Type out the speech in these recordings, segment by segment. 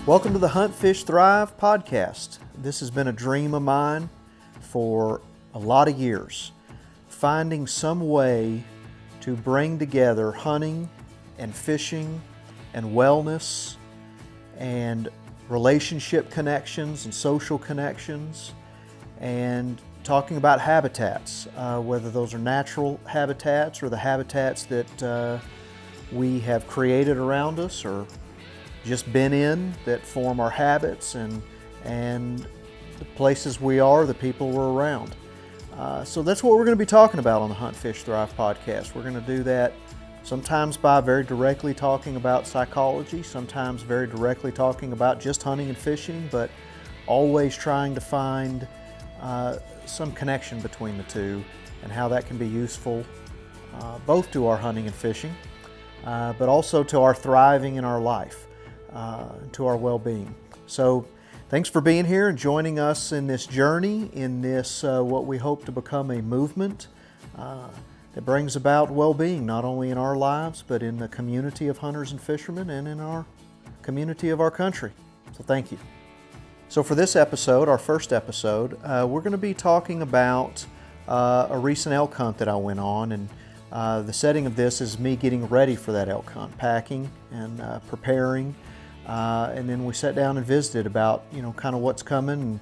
Welcome to the Hunt, Fish, Thrive podcast. This has been a dream of mine for a lot of years. Finding some way to bring together hunting and fishing and wellness and relationship connections and social connections and talking about habitats, whether those are natural habitats or the habitats that we have created around us or just been in that form our habits and the places we are, the people we're around. So that's what we're going to be talking about on the Hunt, Fish, Thrive podcast. We're going to do that sometimes by very directly talking about psychology, sometimes very directly talking about just hunting and fishing, but always trying to find some connection between the two and how that can be useful both to our hunting and fishing, but also to our thriving in our life. To our well-being. So thanks for being here and joining us in this journey, in this what we hope to become a movement that brings about well-being, not only in our lives, but in the community of hunters and fishermen and in our community of our country. So thank you. So for this episode, our first episode, we're going to be talking about a recent elk hunt that I went on, and the setting of this is me getting ready for that elk hunt, packing and preparing. And then we sat down and visited about, kind of what's coming and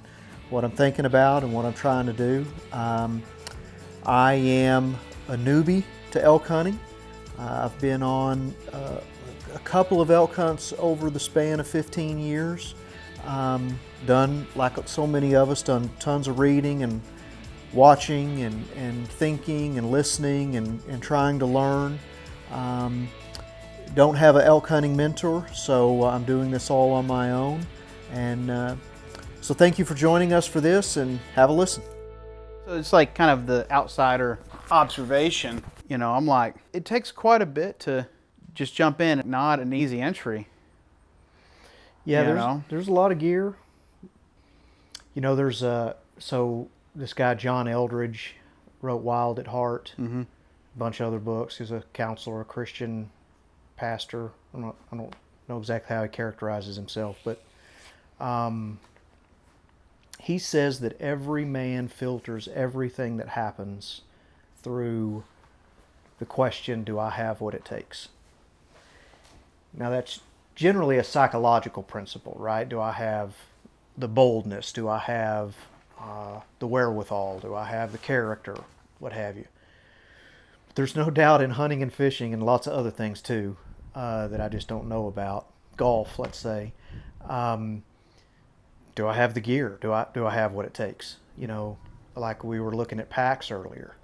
what I'm thinking about and what I'm trying to do. I am a newbie to elk hunting. I've been on a couple of elk hunts over the span of 15 years. Done, like so many of us, done tons of reading and watching and thinking and listening and trying to learn. Don't have an elk hunting mentor, so I'm doing this all on my own. And so thank you for joining us for this, and have a listen. So it's like kind of the outsider observation. I'm like, it takes quite a bit to just jump in, not an easy entry. Yeah, there's a lot of gear. So this guy, John Eldridge, wrote Wild at Heart, a bunch of other books. He's a counselor, a Christian pastor. I don't know exactly how he characterizes himself, but he says that every man filters everything that happens through the question, do I have what it takes? Now that's generally a psychological principle, right? Do I have the boldness? Do I have the wherewithal? Do I have the character? What have you? There's no doubt in hunting and fishing and lots of other things too that I just don't know about. Golf, let's say. Do I have the gear? Do I have what it takes? Like we were looking at packs earlier.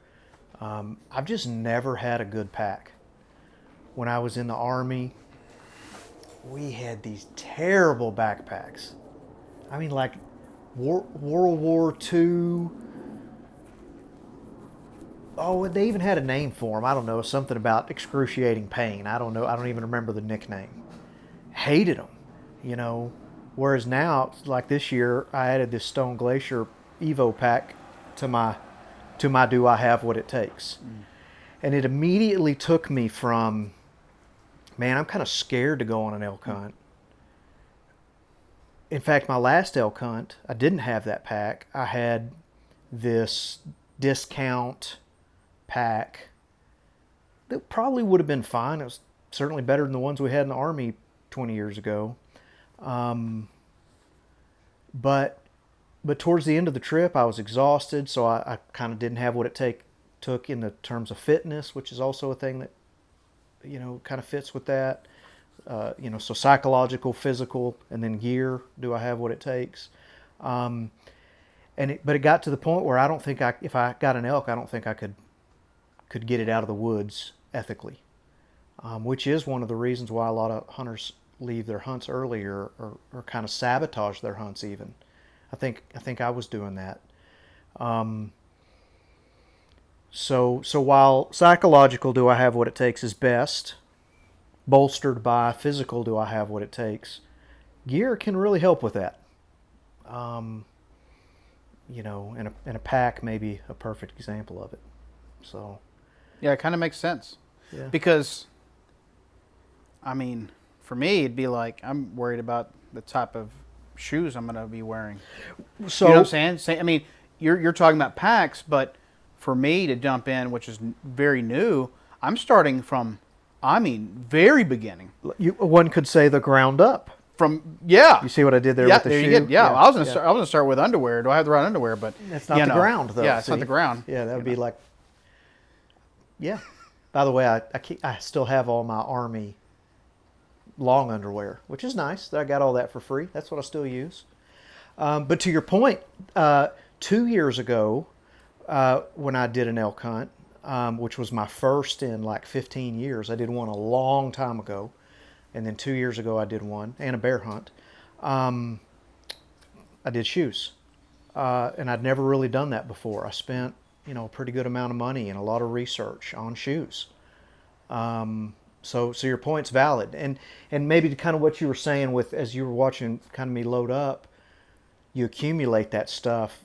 I've just never had a good pack. When I was in the Army, we had these terrible backpacks. I mean, like World War II. Oh, they even had a name for them. I don't know, something about excruciating pain. I don't know. I don't even remember the nickname. Hated them, Whereas now, like this year, I added this Stone Glacier Evo pack to my do I have what it takes? And it immediately took me from, man, I'm kind of scared to go on an elk hunt. In fact, my last elk hunt, I didn't have that pack. I had this discount pack that probably would have been fine. It was certainly better than the ones we had in the Army 20 years ago. But towards the end of the trip, I was exhausted, so I kind of didn't have what it took in the terms of fitness, which is also a thing that, kind of fits with that. So psychological, physical, and then gear. Do I have what it takes? But it got to the point where I don't think if I got an elk, I don't think I could get it out of the woods ethically, which is one of the reasons why a lot of hunters leave their hunts earlier or kind of sabotage their hunts even. I think I was doing that. So while psychological, do I have what it takes is best, bolstered by physical, do I have what it takes, gear can really help with that. And a pack may be a perfect example of it. So Yeah, it kind of makes sense. yeah. Because, for me, it'd be like I'm worried about the type of shoes I'm going to be wearing. So You know what I'm saying? I mean, you're talking about packs, but for me to jump in, which is very new, I'm starting from, I mean, very beginning. one could say the ground up. Yeah. You see what I did there Yeah, with the there shoe? you go. Yeah, I was gonna start with underwear. Do I have the right underwear? But It's not the ground, though. Yeah, it's not the ground. Yeah, that would be like. Yeah. By the way, I still have all my Army long underwear, which is nice. I got all that for free. That's what I still use. But to your point, 2 years ago, when I did an elk hunt, which was my first in like 15 years, I did one a long time ago. And then 2 years ago, I did one, and a bear hunt. I did shoes. And I'd never really done that before. I spent, a pretty good amount of money and a lot of research on shoes. So your point's valid. And maybe kind of what you were saying with, as you were watching kind of me load up, you accumulate that stuff.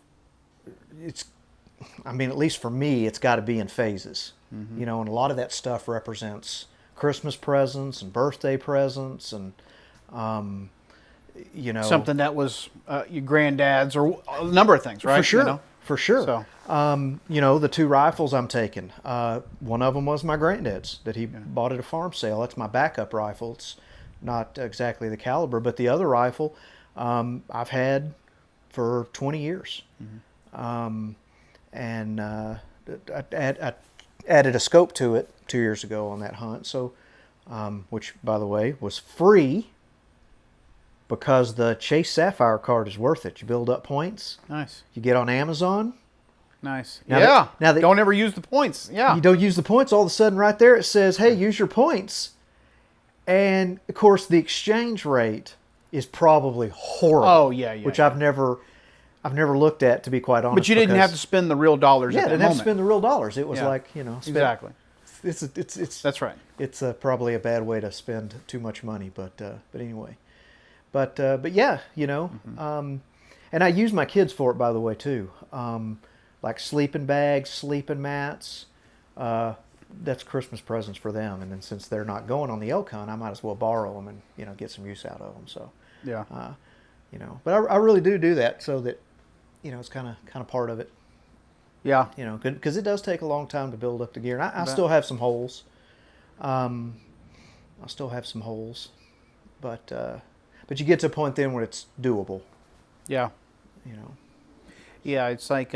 At least for me, it's got to be in phases. Mm-hmm. And a lot of that stuff represents Christmas presents and birthday presents and, something that was your granddad's or a number of things, right? For sure. For sure. So. The 2 rifles I'm taking, one of them was my granddad's that he bought at a farm sale. That's my backup rifle. It's not exactly the caliber, but the other rifle I've had for 20 years. Mm-hmm. I added a scope to it 2 years ago on that hunt. So, which by the way was free because the Chase Sapphire card is worth it. You build up points. Nice. You get on Amazon. Nice. Now don't ever use the points. Yeah. You don't use the points. All of a sudden, right there, it says, "Hey, use your points." And of course, the exchange rate is probably horrible. Oh yeah. Which I've never looked at, to be quite honest. But you didn't have to spend the real dollars. Yeah, at that didn't moment. have to spend the real dollars. It was exactly. It's that's right. It's probably a bad way to spend too much money, but anyway, but yeah, mm-hmm. And I use my kids for it, by the way, too. Like sleeping bags, sleeping mats. That's Christmas presents for them, and then since they're not going on the elk hunt, I might as well borrow them and get some use out of them. So yeah, but I really do that so that it's kind of part of it. Yeah. Because it does take a long time to build up the gear. And I still have some holes. But you get to a point then where it's doable. Yeah. Yeah, it's like,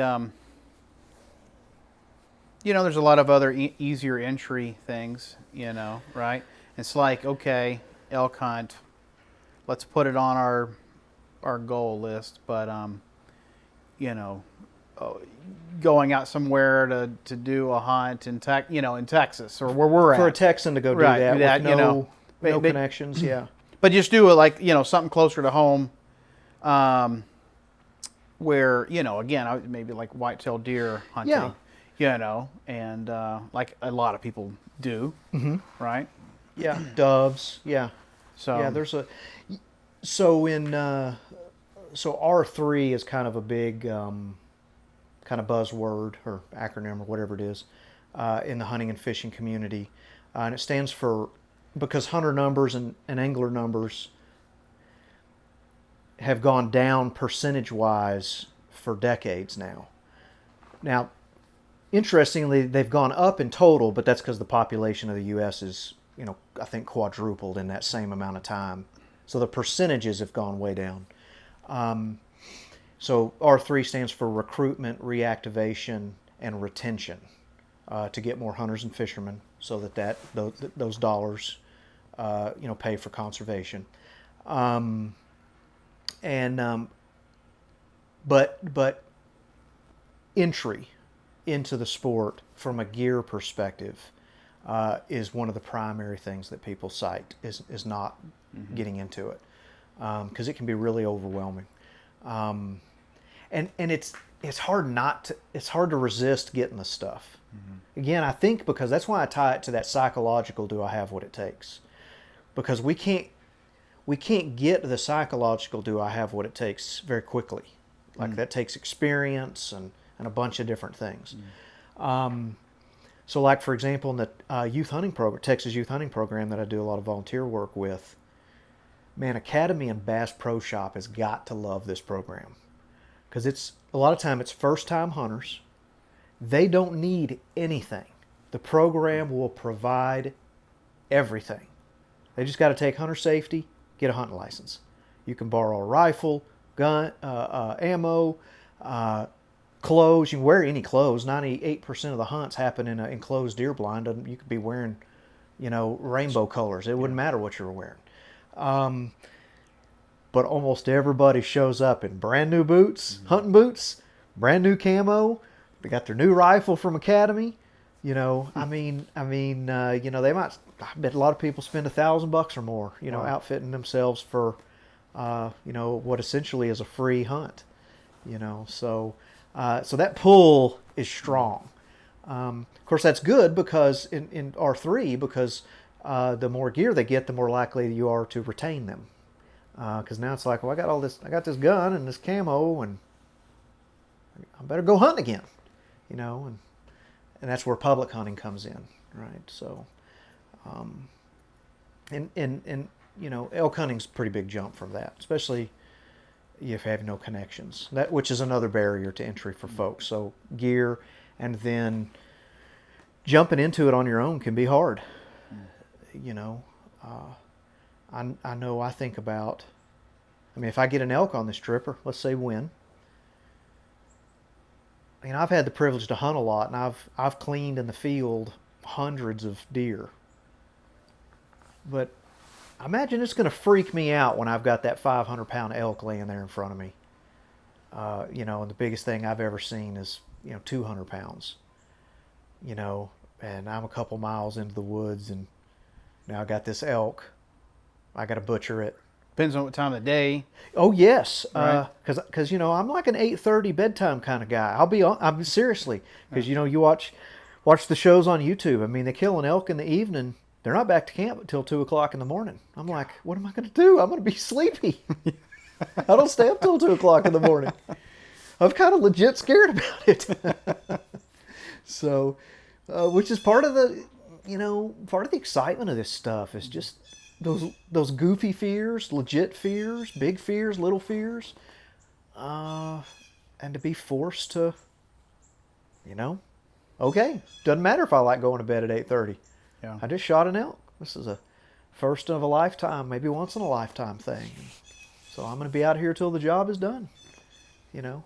there's a lot of other easier entry things, right? It's like, okay, elk hunt, let's put it on our goal list, but, going out somewhere to do a hunt in Texas or where we're at. For a Texan to go do that with no connections, yeah. But just do it like, something closer to home, where, again, maybe like whitetail deer hunting, and like a lot of people do, mm-hmm. right? Yeah, doves, yeah. So yeah, so R3 is kind of a big kind of buzzword or acronym or whatever it is in the hunting and fishing community. And it stands for, because hunter numbers and angler numbers have gone down percentage-wise for decades now. Now, interestingly, they've gone up in total, but that's because the population of the U.S. is, I think quadrupled in that same amount of time. So the percentages have gone way down. So R3 stands for recruitment, reactivation, and retention, to get more hunters and fishermen, so that those dollars, pay for conservation. But entry into the sport from a gear perspective is one of the primary things that people cite is not mm-hmm. getting into it, because it can be really overwhelming. And it's hard to resist getting the stuff. Mm-hmm. Again, I think because that's why I tie it to that psychological, do I have what it takes? Because we can't get the psychological, do I have what it takes, very quickly. Like that takes experience and a bunch of different things. So like, for example, in the youth hunting program, Texas youth hunting program that I do a lot of volunteer work with, man, Academy and Bass Pro Shop has got to love this program, because it's a lot of time it's first-time hunters. They don't need anything. The program will provide everything. They just got to take hunter safety, get a hunting license. You can borrow a rifle, gun, ammo, clothes. You can wear any clothes. 98% of the hunts happen in an enclosed deer blind. You could be wearing, rainbow colors. It wouldn't matter what you were wearing. But almost everybody shows up in brand new boots, hunting boots, brand new camo. They got their new rifle from Academy. They might. I bet a lot of people spend $1,000 or more, outfitting themselves for, what essentially is a free hunt. So that pull is strong. Of course, that's good because in R3, because the more gear they get, the more likely you are to retain them. Because now it's like, well, I got this gun and this camo, and I better go hunting again, and that's where public hunting comes in, right? So, elk hunting's a pretty big jump from that, especially if you have no connections, which is another barrier to entry for folks. So gear, and then jumping into it on your own can be hard. I know I think about, if I get an elk on this trip, or let's say win, I've had the privilege to hunt a lot, and I've cleaned in the field hundreds of deer. But I imagine it's going to freak me out when I've got that 500-pound elk laying there in front of me. And the biggest thing I've ever seen is, 200 pounds. And I'm a couple miles into the woods, and now I got this elk. I got to butcher it. Depends on what time of the day. Oh yes, Right. Because I'm like an 8:30 bedtime kind of guy. I'm seriously, because you watch the shows on YouTube. They kill an elk in the evening. They're not back to camp until 2:00 in the morning. I'm like, what am I going to do? I'm going to be sleepy. I don't stay up till 2:00 in the morning. I'm kind of legit scared about it. So, which is part of the excitement of this stuff is just those goofy fears, legit fears, big fears, little fears, and to be forced to, okay, doesn't matter if I like going to bed at 8:30. Yeah. I just shot an elk. This is a first of a lifetime, maybe once in a lifetime thing. So I'm going to be out here till the job is done. At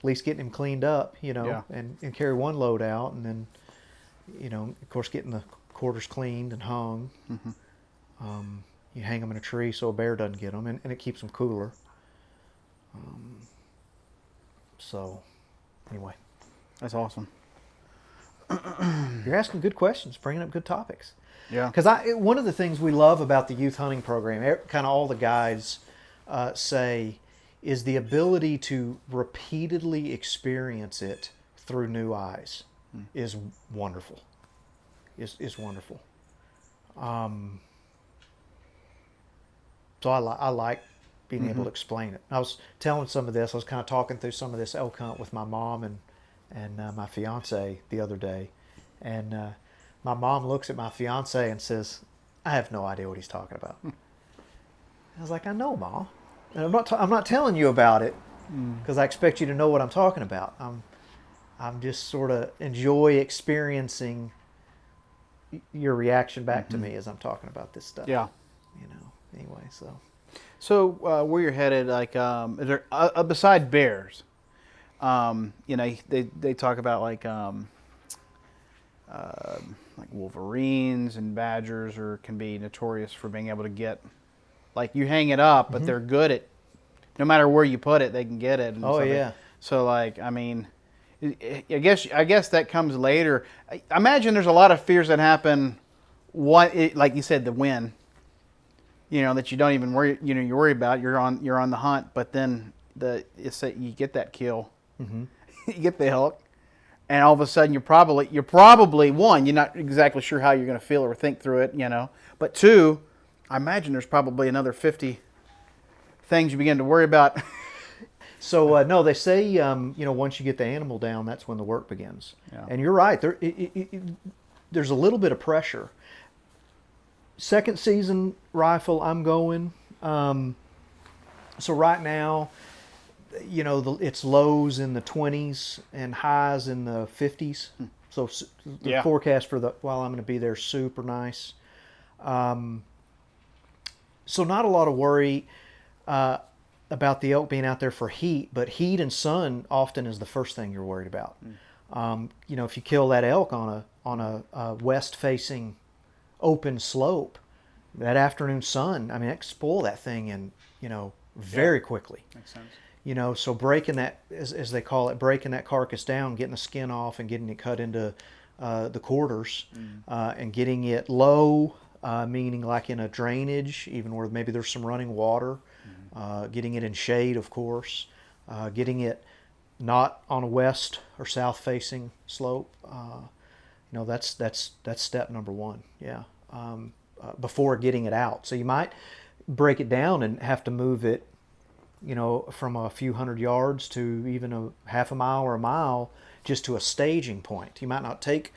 least getting him cleaned up, Yeah. and carry one load out, and then, of course, getting the quarters cleaned and hung. Mm-hmm. You hang them in a tree so a bear doesn't get them, and it keeps them cooler. So, anyway. That's awesome. You're asking good questions, bringing up good topics. Yeah. Because one of the things we love about the youth hunting program, kind of all the guides say, is the ability to repeatedly experience it through new eyes is wonderful. Is wonderful. So I like being able to explain it. I was telling some of this. I was kind of talking through some of this elk hunt with my mom and my fiance the other day, and my mom looks at my fiance and says, "I have no idea what he's talking about." I was like, "I know, Ma, and I'm not telling you about it because I expect you to know what I'm talking about. I'm just sort of enjoy experiencing your reaction back to me as I'm talking about this stuff." Yeah. Anyway, so. So where you're headed, like, is there beside bears? They talk about like wolverines and badgers can be notorious for being able to get, like, you hang it up, but they're good at, no matter where you put it, they can get it. And Oh, something. yeah. So like, I guess that comes later. I imagine there's a lot of fears that happen. Like you said, the wind. That you don't even worry. You worry about. You're on the hunt, but then you get that kill. Mm-hmm. You get the elk, and all of a sudden you're probably one, you're not exactly sure how you're going to feel or think through it, but two, I imagine there's probably another 50 things you begin to worry about. So no, they say once you get the animal down, that's when the work begins. Yeah. And you're right. There's a little bit of pressure. Second season rifle, I'm going. So right now, it's lows in the 20s and highs in the 50s. So the Yeah. forecast for while I'm going to be there, super nice. So not a lot of worry about the elk being out there for heat, but heat and sun often is the first thing you're worried about. If you kill that elk on a west-facing open slope, that afternoon sun, I mean, it can spoil that thing in very quickly. Makes sense. So breaking that, as they call it, breaking that carcass down, getting the skin off and getting it cut into the quarters, and getting it low, meaning like in a drainage, even where maybe there's some running water, getting it in shade, of course, getting it not on a west or south facing slope. That's step number one. Yeah. Before getting it out. So you might break it down and have to move it, from a few hundred yards to even a half a mile or a mile just to a staging point. You might not take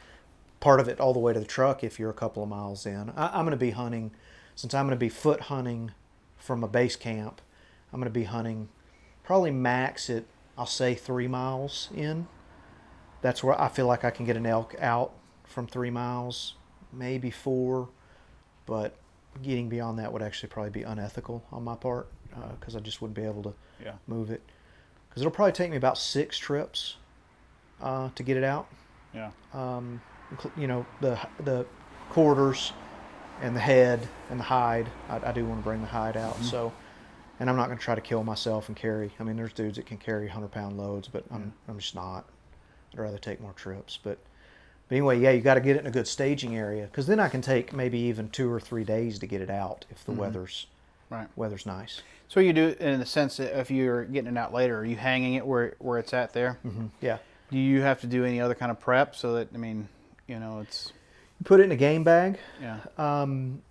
part of it all the way to the truck if you're a couple of miles in. I'm going to be hunting, since I'm going to be foot hunting from a base camp, I'm going to be hunting probably max at, I'll say 3 miles in. That's where I feel like I can get an elk out from 3 miles, maybe 4. But getting beyond that would actually probably be unethical on my part, because I just wouldn't be able to move it. Because it'll probably take me about 6 trips to get it out. Yeah. The quarters and the head and the hide. I do want to bring the hide out. So, and I'm not going to try to kill myself and carry. I mean, there's dudes that can carry 100-pound loads, but I'm just not. I'd rather take more trips. But anyway, yeah, you got to get it in a good staging area, because then I can take maybe even 2 or 3 days to get it out if the weather's nice. So you do, in the sense that if you're getting it out later, are you hanging it where it's at there? Yeah. Do you have to do any other kind of prep so that, it's... You put it in a game bag, Yeah.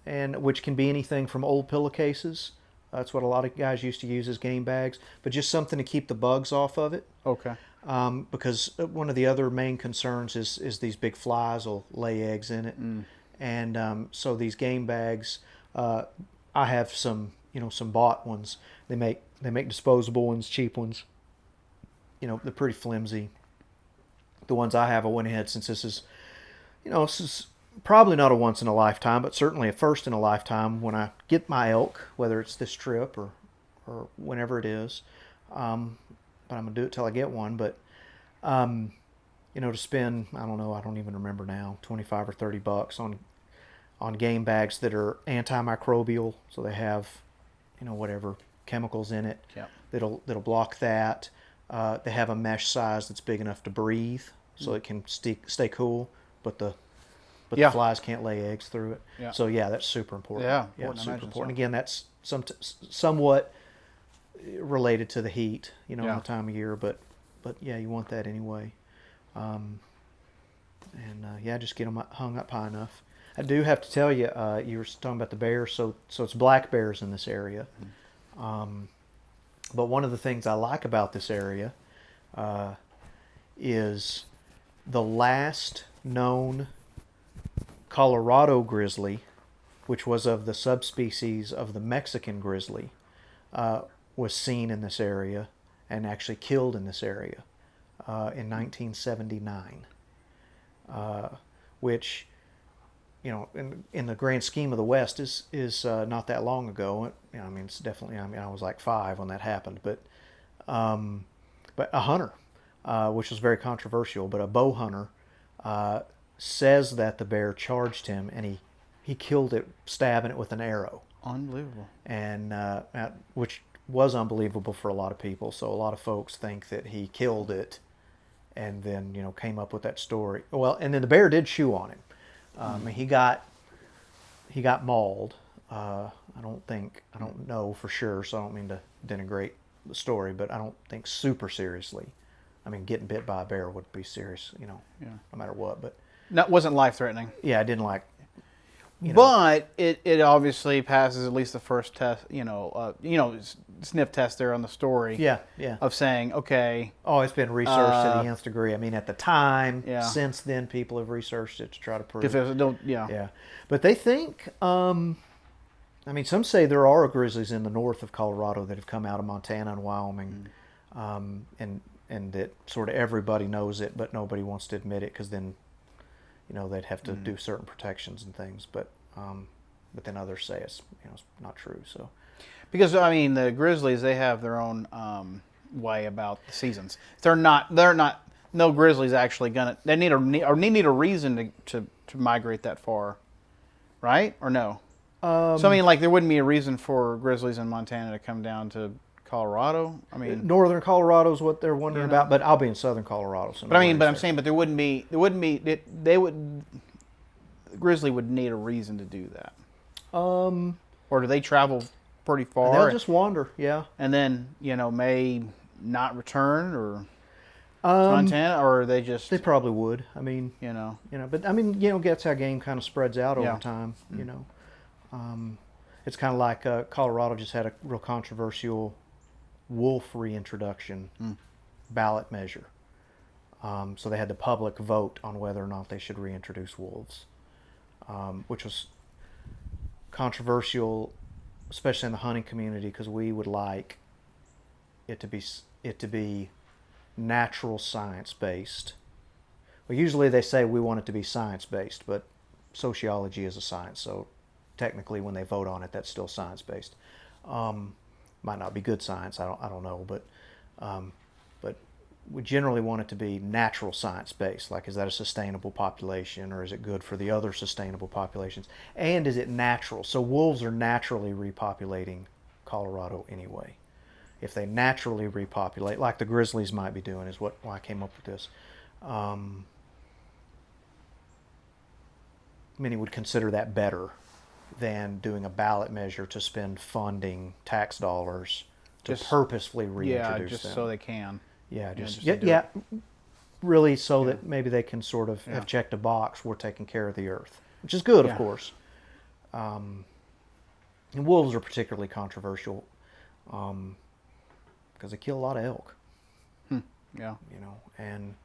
and which can be anything from old pillowcases. That's what a lot of guys used to use as game bags, but just something to keep the bugs off of it. Okay. Because one of the other main concerns is these big flies will lay eggs in it, and so these game bags, I have some bought ones. They make disposable ones, cheap ones. They're pretty flimsy. The ones I have, I went ahead, since this is probably not a once in a lifetime, but certainly a first in a lifetime when I get my elk, whether it's this trip or whenever it is. But I'm gonna do it till I get one. But to spend, I don't even remember now, $25 or $30 on game bags that are antimicrobial, so they have whatever chemicals in it that'll block that. They have a mesh size that's big enough to breathe, so it can stay cool, but the flies can't lay eggs through it. Yeah. So that's super important. Yeah, Super important. Again, that's somewhat related to the heat, and the time of year, but yeah, you want that anyway. Just get them hung up high enough. I do have to tell you, you were talking about the bears, so it's black bears in this area. But one of the things I like about this area is the last known Colorado grizzly, which was of the subspecies of the Mexican grizzly, was seen in this area and actually killed in this area in 1979, which, in the grand scheme of the West is not that long ago. It's definitely. I was like 5 when that happened, but a hunter, which was very controversial, but a bow hunter says that the bear charged him and he killed it, stabbing it with an arrow. Unbelievable. And which was unbelievable for a lot of people. So a lot of folks think that he killed it and then came up with that story. Well, and then the bear did chew on him. He got mauled. I don't know for sure, so I don't mean to denigrate the story, but I don't think super seriously. Getting bit by a bear would be serious, no matter what. But that wasn't life-threatening. Yeah, I didn't like. But it obviously passes at least the first test, sniff test there on the story. Yeah. Of saying, okay. Oh, it's been researched to the nth degree. At the time, since then, people have researched it to try to prove. Yeah. But they think, I mean, some say there are grizzlies in the north of Colorado that have come out of Montana and Wyoming, and that sort of everybody knows it, but nobody wants to admit it because then, they'd have to do certain protections and things. But then others say it's it's not true. So Because I mean, the grizzlies, they have their own way about the seasons. They're not. No grizzlies actually gonna. They need a reason to migrate that far, right? Or no? So I mean, like there wouldn't be a reason for grizzlies in Montana to come down to Colorado. I mean, northern Colorado is what they're wondering about, but I'll be in southern Colorado. So but I'm saying, but there wouldn't be. They would. The grizzly would need a reason to do that. Or do they travel pretty far? They'll just wander, yeah. And then may not return or Montana, or they just they probably would. I mean, but I mean, that's how game kind of spreads out over time. It's kind of like Colorado just had a real controversial wolf reintroduction ballot measure. So they had the public vote on whether or not they should reintroduce wolves, which was controversial, especially in the hunting community, because we would like it to be natural science based. Well, usually they say we want it to be science based, but sociology is a science, so technically when they vote on it, that's still science based. Might not be good science, I don't know, but we generally want it to be natural science based. Like, is that a sustainable population, or is it good for the other sustainable populations? And is it natural? So wolves are naturally repopulating Colorado anyway. If they naturally repopulate, like the grizzlies might be doing, is why I came up with this. Many would consider that better than doing a ballot measure to spend funding tax dollars to purposefully reintroduce them. So they can. Really, so that maybe they can sort of have checked a box. We're taking care of the earth, which is good, of course. And wolves are particularly controversial because they kill a lot of elk. Yeah. And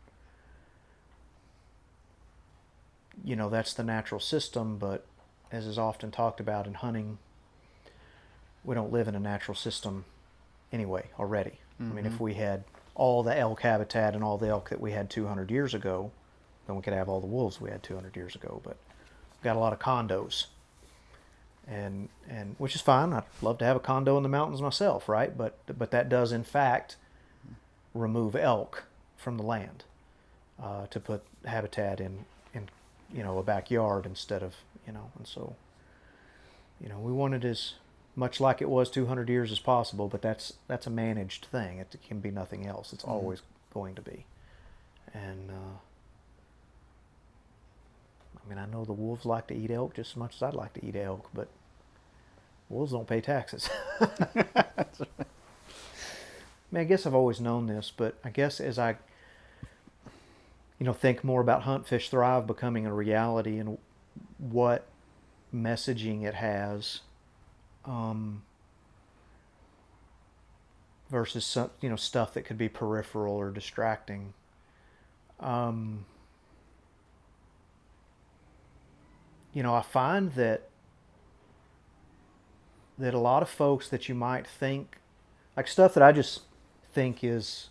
that's the natural system, but as is often talked about in hunting, we don't live in a natural system anyway already. I mean, if we had all the elk habitat and all the elk that we had 200 years ago, then we could have all the wolves we had 200 years ago. But we've got a lot of condos, and which is fine. I'd love to have a condo in the mountains myself, right? But that does in fact remove elk from the land to put habitat in a backyard instead of and so we want it as much like it was 200 years as possible, but that's a managed thing. It can be nothing else. It's always going to be. And I mean, I know the wolves like to eat elk just as much as I'd like to eat elk, but wolves don't pay taxes. I mean, I guess I've always known this, but I guess as I think more about Hunt, Fish, Thrive becoming a reality and what messaging it has, versus some, stuff that could be peripheral or distracting. I find that a lot of folks that you might think, like stuff that I just think is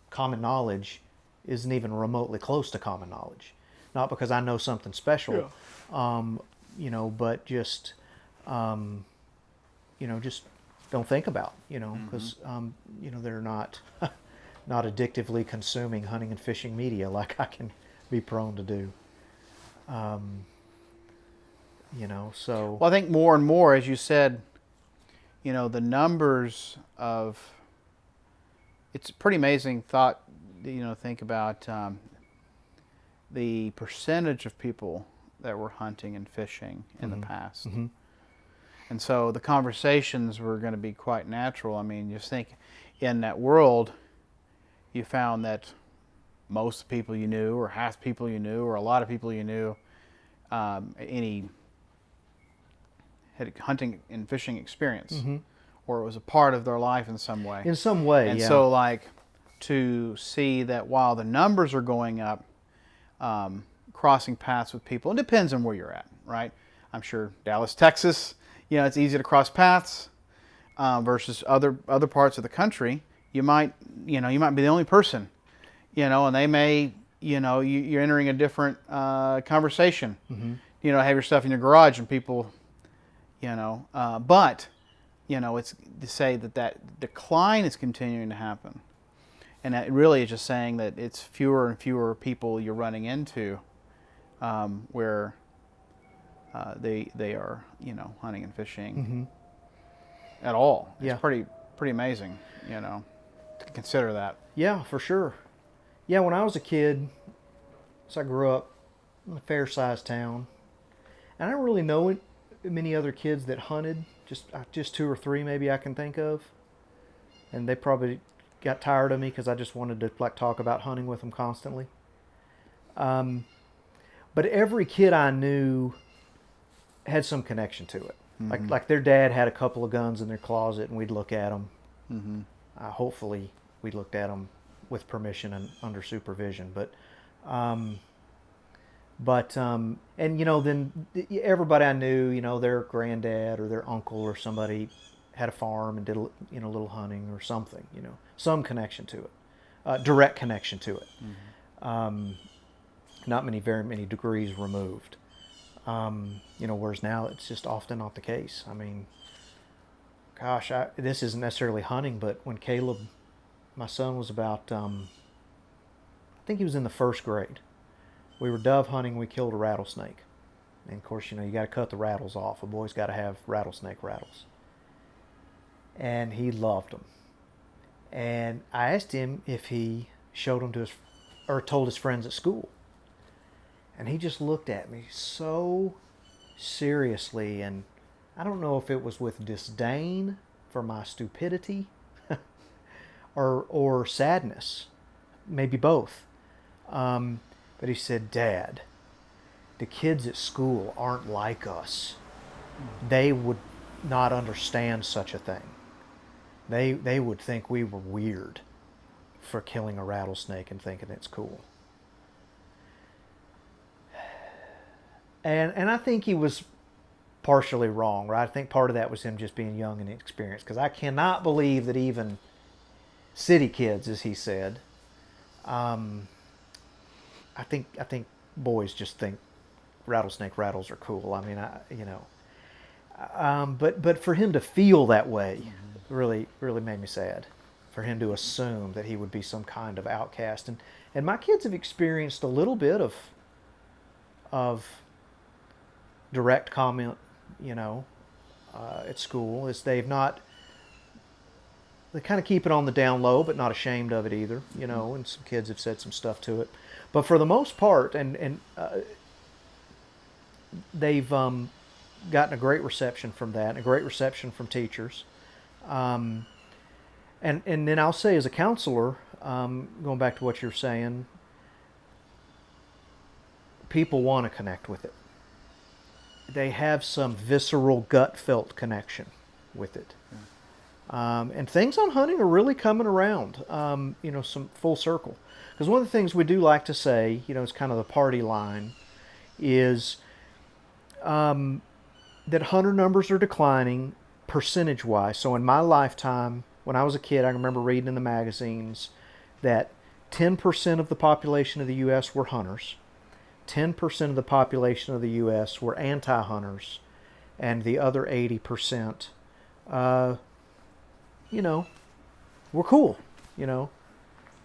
common knowledge, isn't even remotely close to common knowledge. Not because I know something special, but just just don't think about, because they're not addictively consuming hunting and fishing media like I can be prone to do. So. Well, I think more and more, as you said, the numbers of, it's a pretty amazing thought, think about the percentage of people that were hunting and fishing in the past. Mm-hmm. And so the conversations were going to be quite natural. I mean, just think, in that world, you found that most people you knew, or half people you knew, or a lot of people you knew, had hunting and fishing experience, or it was a part of their life in some way. In some way, and so, like, to see that while the numbers are going up, crossing paths with people, it depends on where you're at, right? I'm sure Dallas, Texas, it's easy to cross paths versus other parts of the country. You might be the only person, and they may, you're entering a different conversation. Have your stuff in your garage and people, but, it's to say that decline is continuing to happen. And that really is just saying that it's fewer and fewer people you're running into where they are, hunting and fishing at all. It's pretty amazing, to consider that. Yeah, for sure. Yeah, when I was a kid, so I grew up in a fair-sized town, and I don't really know many other kids that hunted. Just 2 or 3 maybe I can think of, and they probably got tired of me because I just wanted to talk about hunting with them constantly. But every kid I knew had some connection to it. Like their dad had a couple of guns in their closet, and we'd look at them. Hopefully, we looked at them with permission and under supervision. And then everybody I knew, their granddad or their uncle or somebody had a farm and did a little hunting or something, some connection to it, direct connection to it. Not very many degrees removed. Whereas now it's just often not the case. I mean, gosh, this isn't necessarily hunting, but when Caleb, my son, was about, I think he was in the 1st grade, we were dove hunting. We killed a rattlesnake. And of course, you got to cut the rattles off. A boy's got to have rattlesnake rattles. And he loved them. And I asked him if he showed them to told his friends at school. And he just looked at me so seriously, and I don't know if it was with disdain for my stupidity or sadness, maybe both. But he said, "Dad, the kids at school aren't like us. They would not understand such a thing. They would think we were weird for killing a rattlesnake and thinking it's cool." And I think he was partially wrong, right? I think part of that was him just being young and inexperienced, because I cannot believe that even city kids, as he said, I think boys just think rattlesnake rattles are cool. I mean, but for him to feel that way really made me sad. For him to assume that he would be some kind of outcast, and my kids have experienced a little bit of direct comment, at school. Is they kind of keep it on the down low, but not ashamed of it either, and some kids have said some stuff to it. But for the most part, and they've gotten a great reception from that, and a great reception from teachers. And then I'll say, as a counselor, going back to what you're saying, people want to connect with it. They have some visceral, gut-felt connection with it. And things on hunting are really coming around, some full circle. Because one of the things we do like to say, it's kind of the party line, is that hunter numbers are declining percentage-wise. So in my lifetime, when I was a kid, I remember reading in the magazines that 10% of the population of the U.S. were hunters, 10% of the population of the U.S. were anti-hunters, and the other 80%, were cool,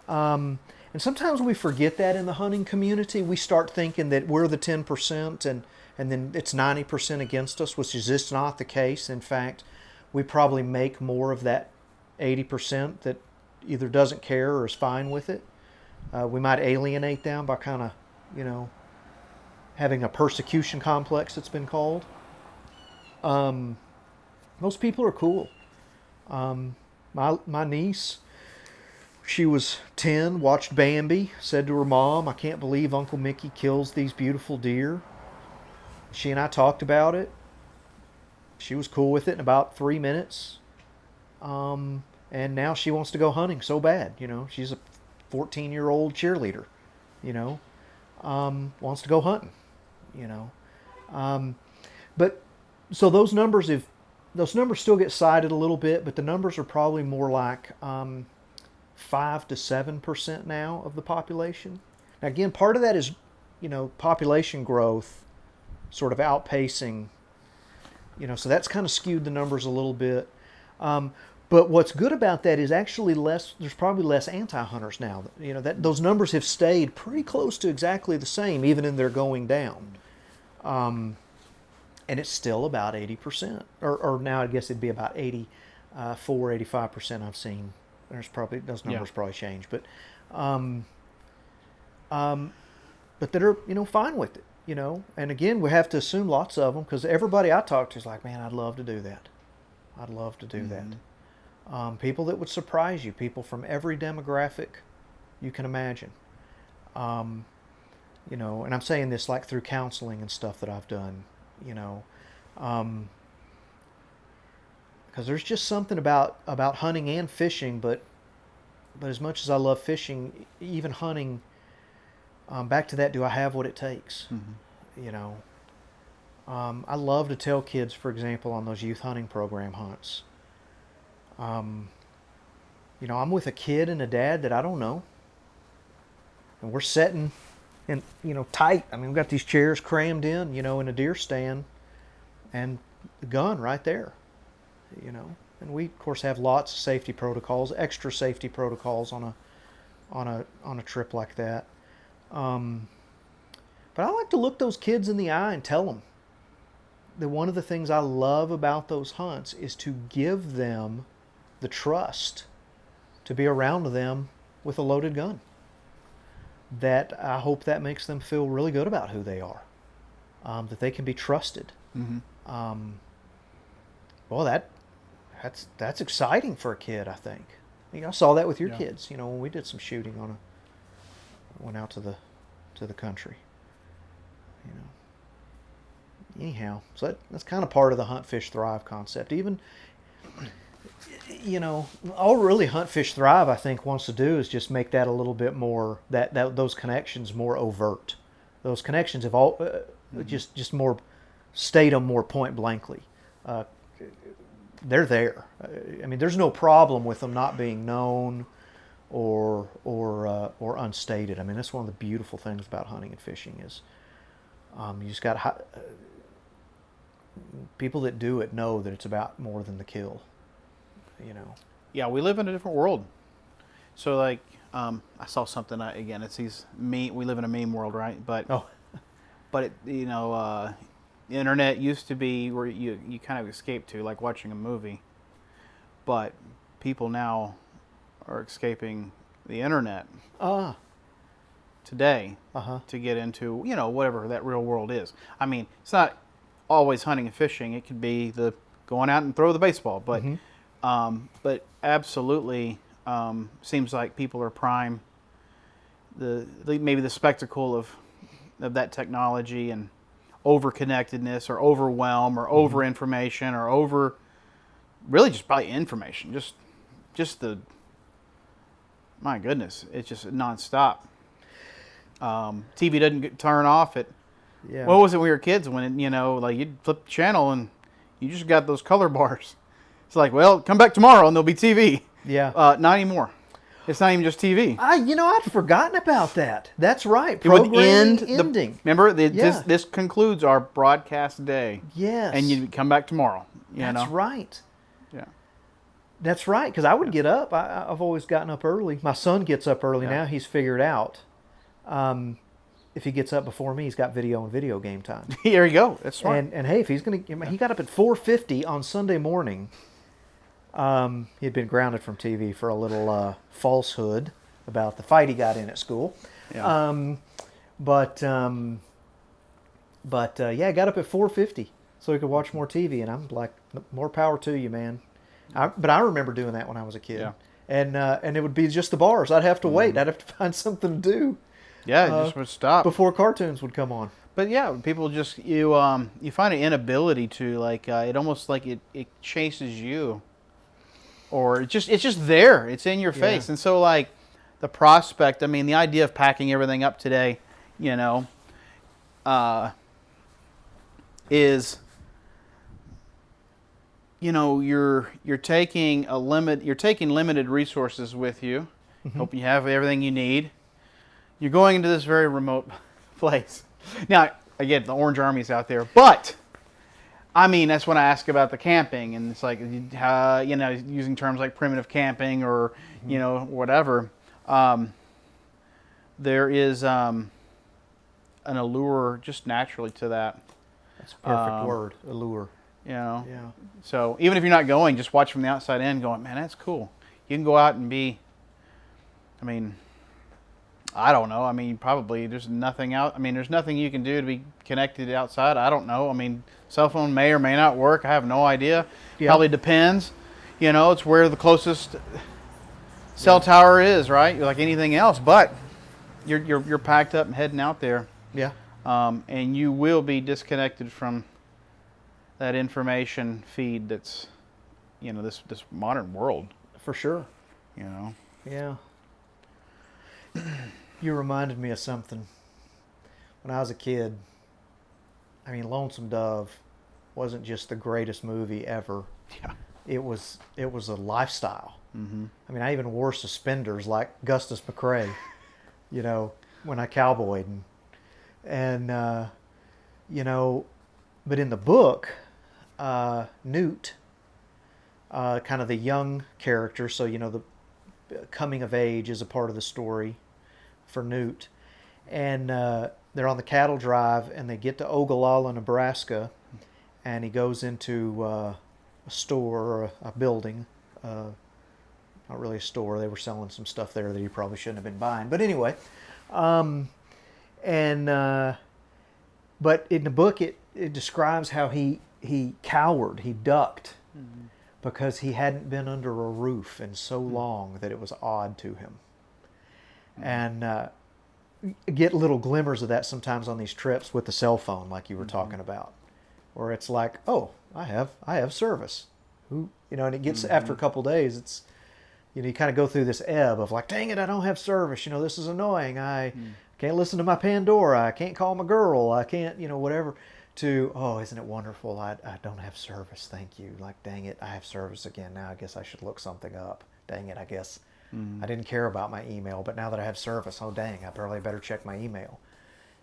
And sometimes we forget that in the hunting community. We start thinking that we're the 10% and then it's 90% against us, which is just not the case. In fact, we probably make more of that 80% that either doesn't care or is fine with it. We might alienate them by kind of, having a persecution complex, it's been called. Most people are cool. My niece, she was 10, watched Bambi, said to her mom, "I can't believe Uncle Mickey kills these beautiful deer." She and I talked about it. She was cool with it in about 3 minutes. And now she wants to go hunting so bad. She's a 14-year-old cheerleader, wants to go hunting, But So those numbers still get cited a little bit, but the numbers are probably more like 5 to 7% now of the population. Now again, part of that is, population growth sort of outpacing, so that's kind of skewed the numbers a little bit. But what's good about that is actually there's probably less anti-hunters now. That those numbers have stayed pretty close to exactly the same, even in their going down. And it's still about 80%. Or now I guess it'd be about 85% I've seen. Those numbers probably change. But that are, fine with it, And again, we have to assume lots of them, because everybody I talk to is like, man, I'd love to do that. I'd love to do that. People that would surprise you, people from every demographic you can imagine. And I'm saying this like through counseling and stuff that I've done, because there's just something about hunting and fishing, but as much as I love fishing, even hunting, back to that, do I have what it takes? I love to tell kids, for example, on those youth hunting program hunts, I'm with a kid and a dad that I don't know. And we're sitting in, tight. I mean, we've got these chairs crammed in, in a deer stand, and the gun right there, And we, of course, have lots of safety protocols, extra safety protocols on a trip like that. But I like to look those kids in the eye and tell them that one of the things I love about those hunts is to give them the trust to be around them with a loaded gun. That I hope that makes them feel really good about who they are, that they can be trusted. Well, that's exciting for a kid, I think. I saw that with your kids. When we did some shooting went out to the country. Anyhow, so that's kind of part of the Hunt, Fish, Thrive concept. Even, all really Hunt, Fish, Thrive, I think, wants to do is just make that a little bit more, that those connections more overt. Those connections have all just more, state them more point blankly. They're there. I mean, there's no problem with them not being known or unstated. I mean, that's one of the beautiful things about hunting and fishing is you just got people that do it know that it's about more than the kill. Yeah, we live in a different world. So like, I saw something again. It's these meme. We live in a meme world, right? But the internet used to be where you kind of escape to, like watching a movie. But people now are escaping the internet today to get into whatever that real world is. I mean, it's not always hunting and fishing. It could be the going out and throw the baseball, but but absolutely seems like people are prime. Maybe the spectacle of that technology and over-connectedness or overwhelm or over-information or really just probably information. Just the, my goodness, it's just nonstop. TV doesn't turn off at, what was it when we were kids when, like you'd flip the channel and you just got those color bars. It's like, well, come back tomorrow and there'll be TV. Yeah. Not anymore. It's not even just TV. I'd forgotten about that. That's right. It would end ending. Remember, this concludes our broadcast day. Yes. And you come back tomorrow. That's right. Yeah. That's right, because I would get up. I've always gotten up early. My son gets up early now. He's figured out. If he gets up before me, he's got video game time. There you go. That's smart. And hey, if he's going to... He got up at 4:50 on Sunday morning. He had been grounded from TV for a little falsehood about the fight he got in at school. Yeah. But I got up at 4:50 so he could watch more TV, and I'm like, more power to you, man. But I remember doing that when I was a kid. Yeah. And it would be just the bars. I'd have to wait. I'd have to find something to do. Yeah, it just would stop before cartoons would come on. But yeah, people just you find an inability to like it almost like it chases you. Or it's just there. It's in your face. And so, like, the prospect, I mean, the idea of packing everything up today, is you're taking limited resources with you. Hope you have everything you need. You're going into this very remote place. Now, again, the Orange Army's out there, but I mean, that's when I ask about the camping, and it's like, using terms like primitive camping or, whatever. There is an allure just naturally to that. That's a perfect word, allure. Yeah. Yeah. So even if you're not going, just watch from the outside in, going, man, that's cool. You can go out and be. I mean, I don't know. I mean, probably there's nothing out. I mean, there's nothing you can do to be connected outside. I don't know. I mean, cell phone may or may not work. I have no idea. Yeah. Probably depends. It's where the closest cell tower is, right? Like anything else, but you're packed up and heading out there. Yeah. And you will be disconnected from that information feed that's, this modern world. For sure. Yeah. You reminded me of something. When I was a kid, I mean, Lonesome Dove wasn't just the greatest movie ever. Yeah. It was a lifestyle. Mm-hmm. I mean, I even wore suspenders like Gustus McCrae, when I cowboyed. And but in the book, Newt, kind of the young character, so, the coming of age is a part of the story for Newt. And they're on the cattle drive, and they get to Ogallala, Nebraska, and he goes into a store or a building. Not really a store. They were selling some stuff there that he probably shouldn't have been buying. But anyway, but in the book it describes how he cowered, he ducked, because he hadn't been under a roof in so long that it was odd to him. And get little glimmers of that sometimes on these trips with the cell phone, like you were talking about, where it's like, oh, I have service. And it gets after a couple days, it's, you kind of go through this ebb of like, dang it, I don't have service. This is annoying. I can't listen to my Pandora. I can't call my girl. I can't, whatever. To, oh, isn't it wonderful? I don't have service. Thank you. Like, dang it, I have service again. Now I guess I should look something up. Dang it, I guess I didn't care about my email, but now that I have service, oh dang, I probably better check my email.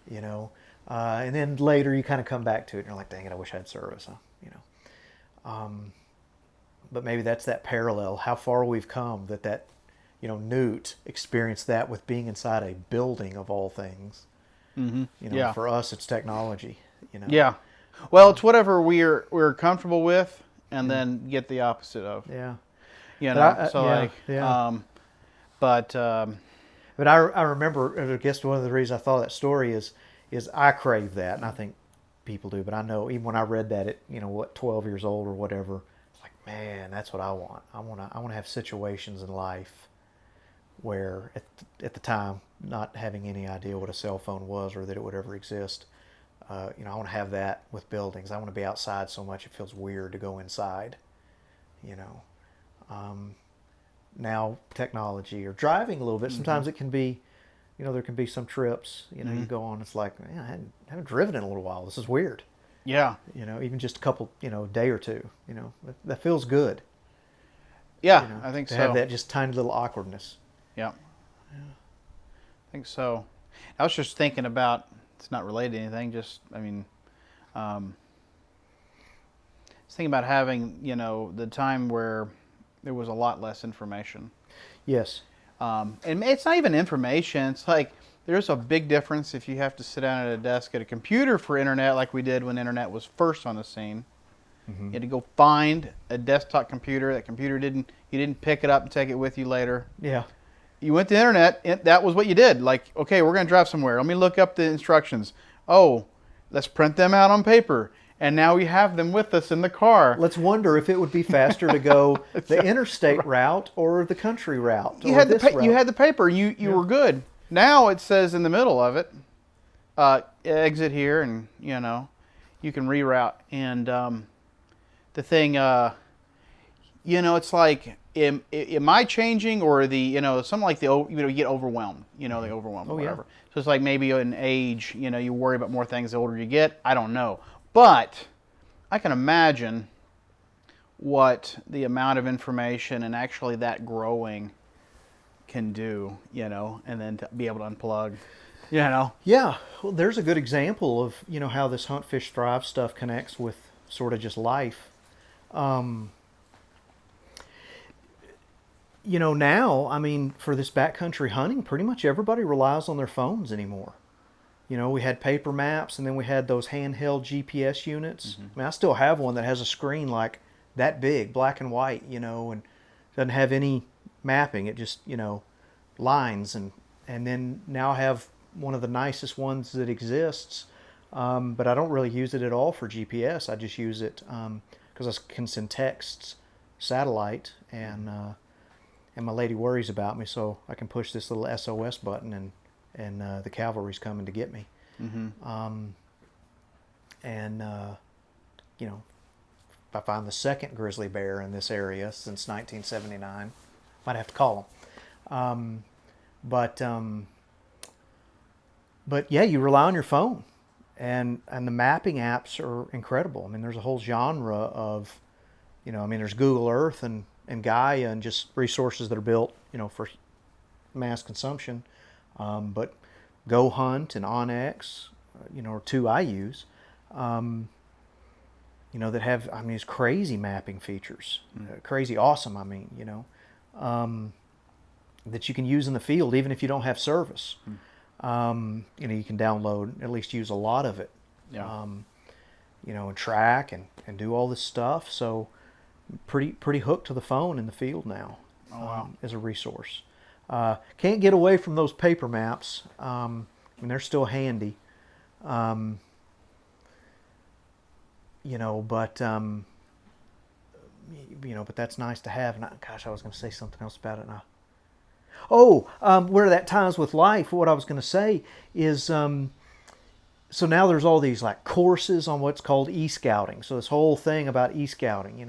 And then later you kind of come back to it and you're like, dang it, I wish I had service. But maybe that's that parallel, how far we've come that Newt experienced that with being inside a building of all things. Yeah. For us, it's technology. Yeah. Well, it's whatever we're comfortable with, and then get the opposite of. Yeah. But I remember, I guess one of the reasons I thought of that story is I crave that, and I think people do. But I know even when I read that at 12 years old or whatever, it's like, man, that's what I want. I want to have situations in life where at the time, not having any idea what a cell phone was or that it would ever exist, I want to have that with buildings. I want to be outside so much it feels weird to go inside. Now technology or driving a little bit, sometimes it can be, there can be some trips, you go on, it's like, man, I haven't driven in a little while. This is weird. Yeah. Even just a couple, day or two, that feels good. Yeah, I think to so. have that just tiny little awkwardness. Yeah. I think so. I was just thinking about, it's not related to anything, just, I was thinking about having, the time where there was a lot less information. Yes. And it's not even information. It's like there's a big difference if you have to sit down at a desk at a computer for internet like we did when internet was first on the scene. You had to go find a desktop computer. That computer you didn't pick it up and take it with you later. Yeah. You went to the internet, that was what you did. Like, okay, we're going to drive somewhere. Let me look up the instructions. Oh, let's print them out on paper. And now we have them with us in the car. Let's wonder if it would be faster to go the interstate route or the country route. You had the paper. You were good. Now it says in the middle of it, exit here, and you can reroute. And the thing, it's like, am I changing, or something like you get overwhelmed. They overwhelm or whatever. Yeah. So it's like maybe in age, you worry about more things the older you get. I don't know. But I can imagine what the amount of information and actually that growing can do, and then to be able to unplug, Yeah, well, there's a good example of how this hunt, fish, thrive stuff connects with sort of just life. Um, now, I mean, for this backcountry hunting, pretty much everybody relies on their phones anymore. We had paper maps, and then we had those handheld GPS units. Mm-hmm. I mean, I still have one that has a screen like that big, black and white, and doesn't have any mapping. It just, lines. And then now I have one of the nicest ones that exists, but I don't really use it at all for GPS. I just use it because I can send texts, satellite, and my lady worries about me, so I can push this little SOS button, and the cavalry's coming to get me. Mm-hmm. If I find the second grizzly bear in this area since 1979, might have to call them. But yeah, you rely on your phone, and the mapping apps are incredible. I mean, there's a whole genre of, there's Google Earth and Gaia and just resources that are built, for mass consumption. But Go Hunt and OnX, are two I use, that have, these crazy mapping features, crazy awesome, that you can use in the field even if you don't have service. You can download, at least use a lot of it, Yeah. And track and do all this stuff. So pretty hooked to the phone in the field now. Oh, wow. As a resource. Can't get away from those paper maps. They're still handy. But that's nice to have. And I was going to say something else about it now. Where that ties with life, what I was going to say is, so now there's all these like courses on what's called e-scouting. So this whole thing about e-scouting,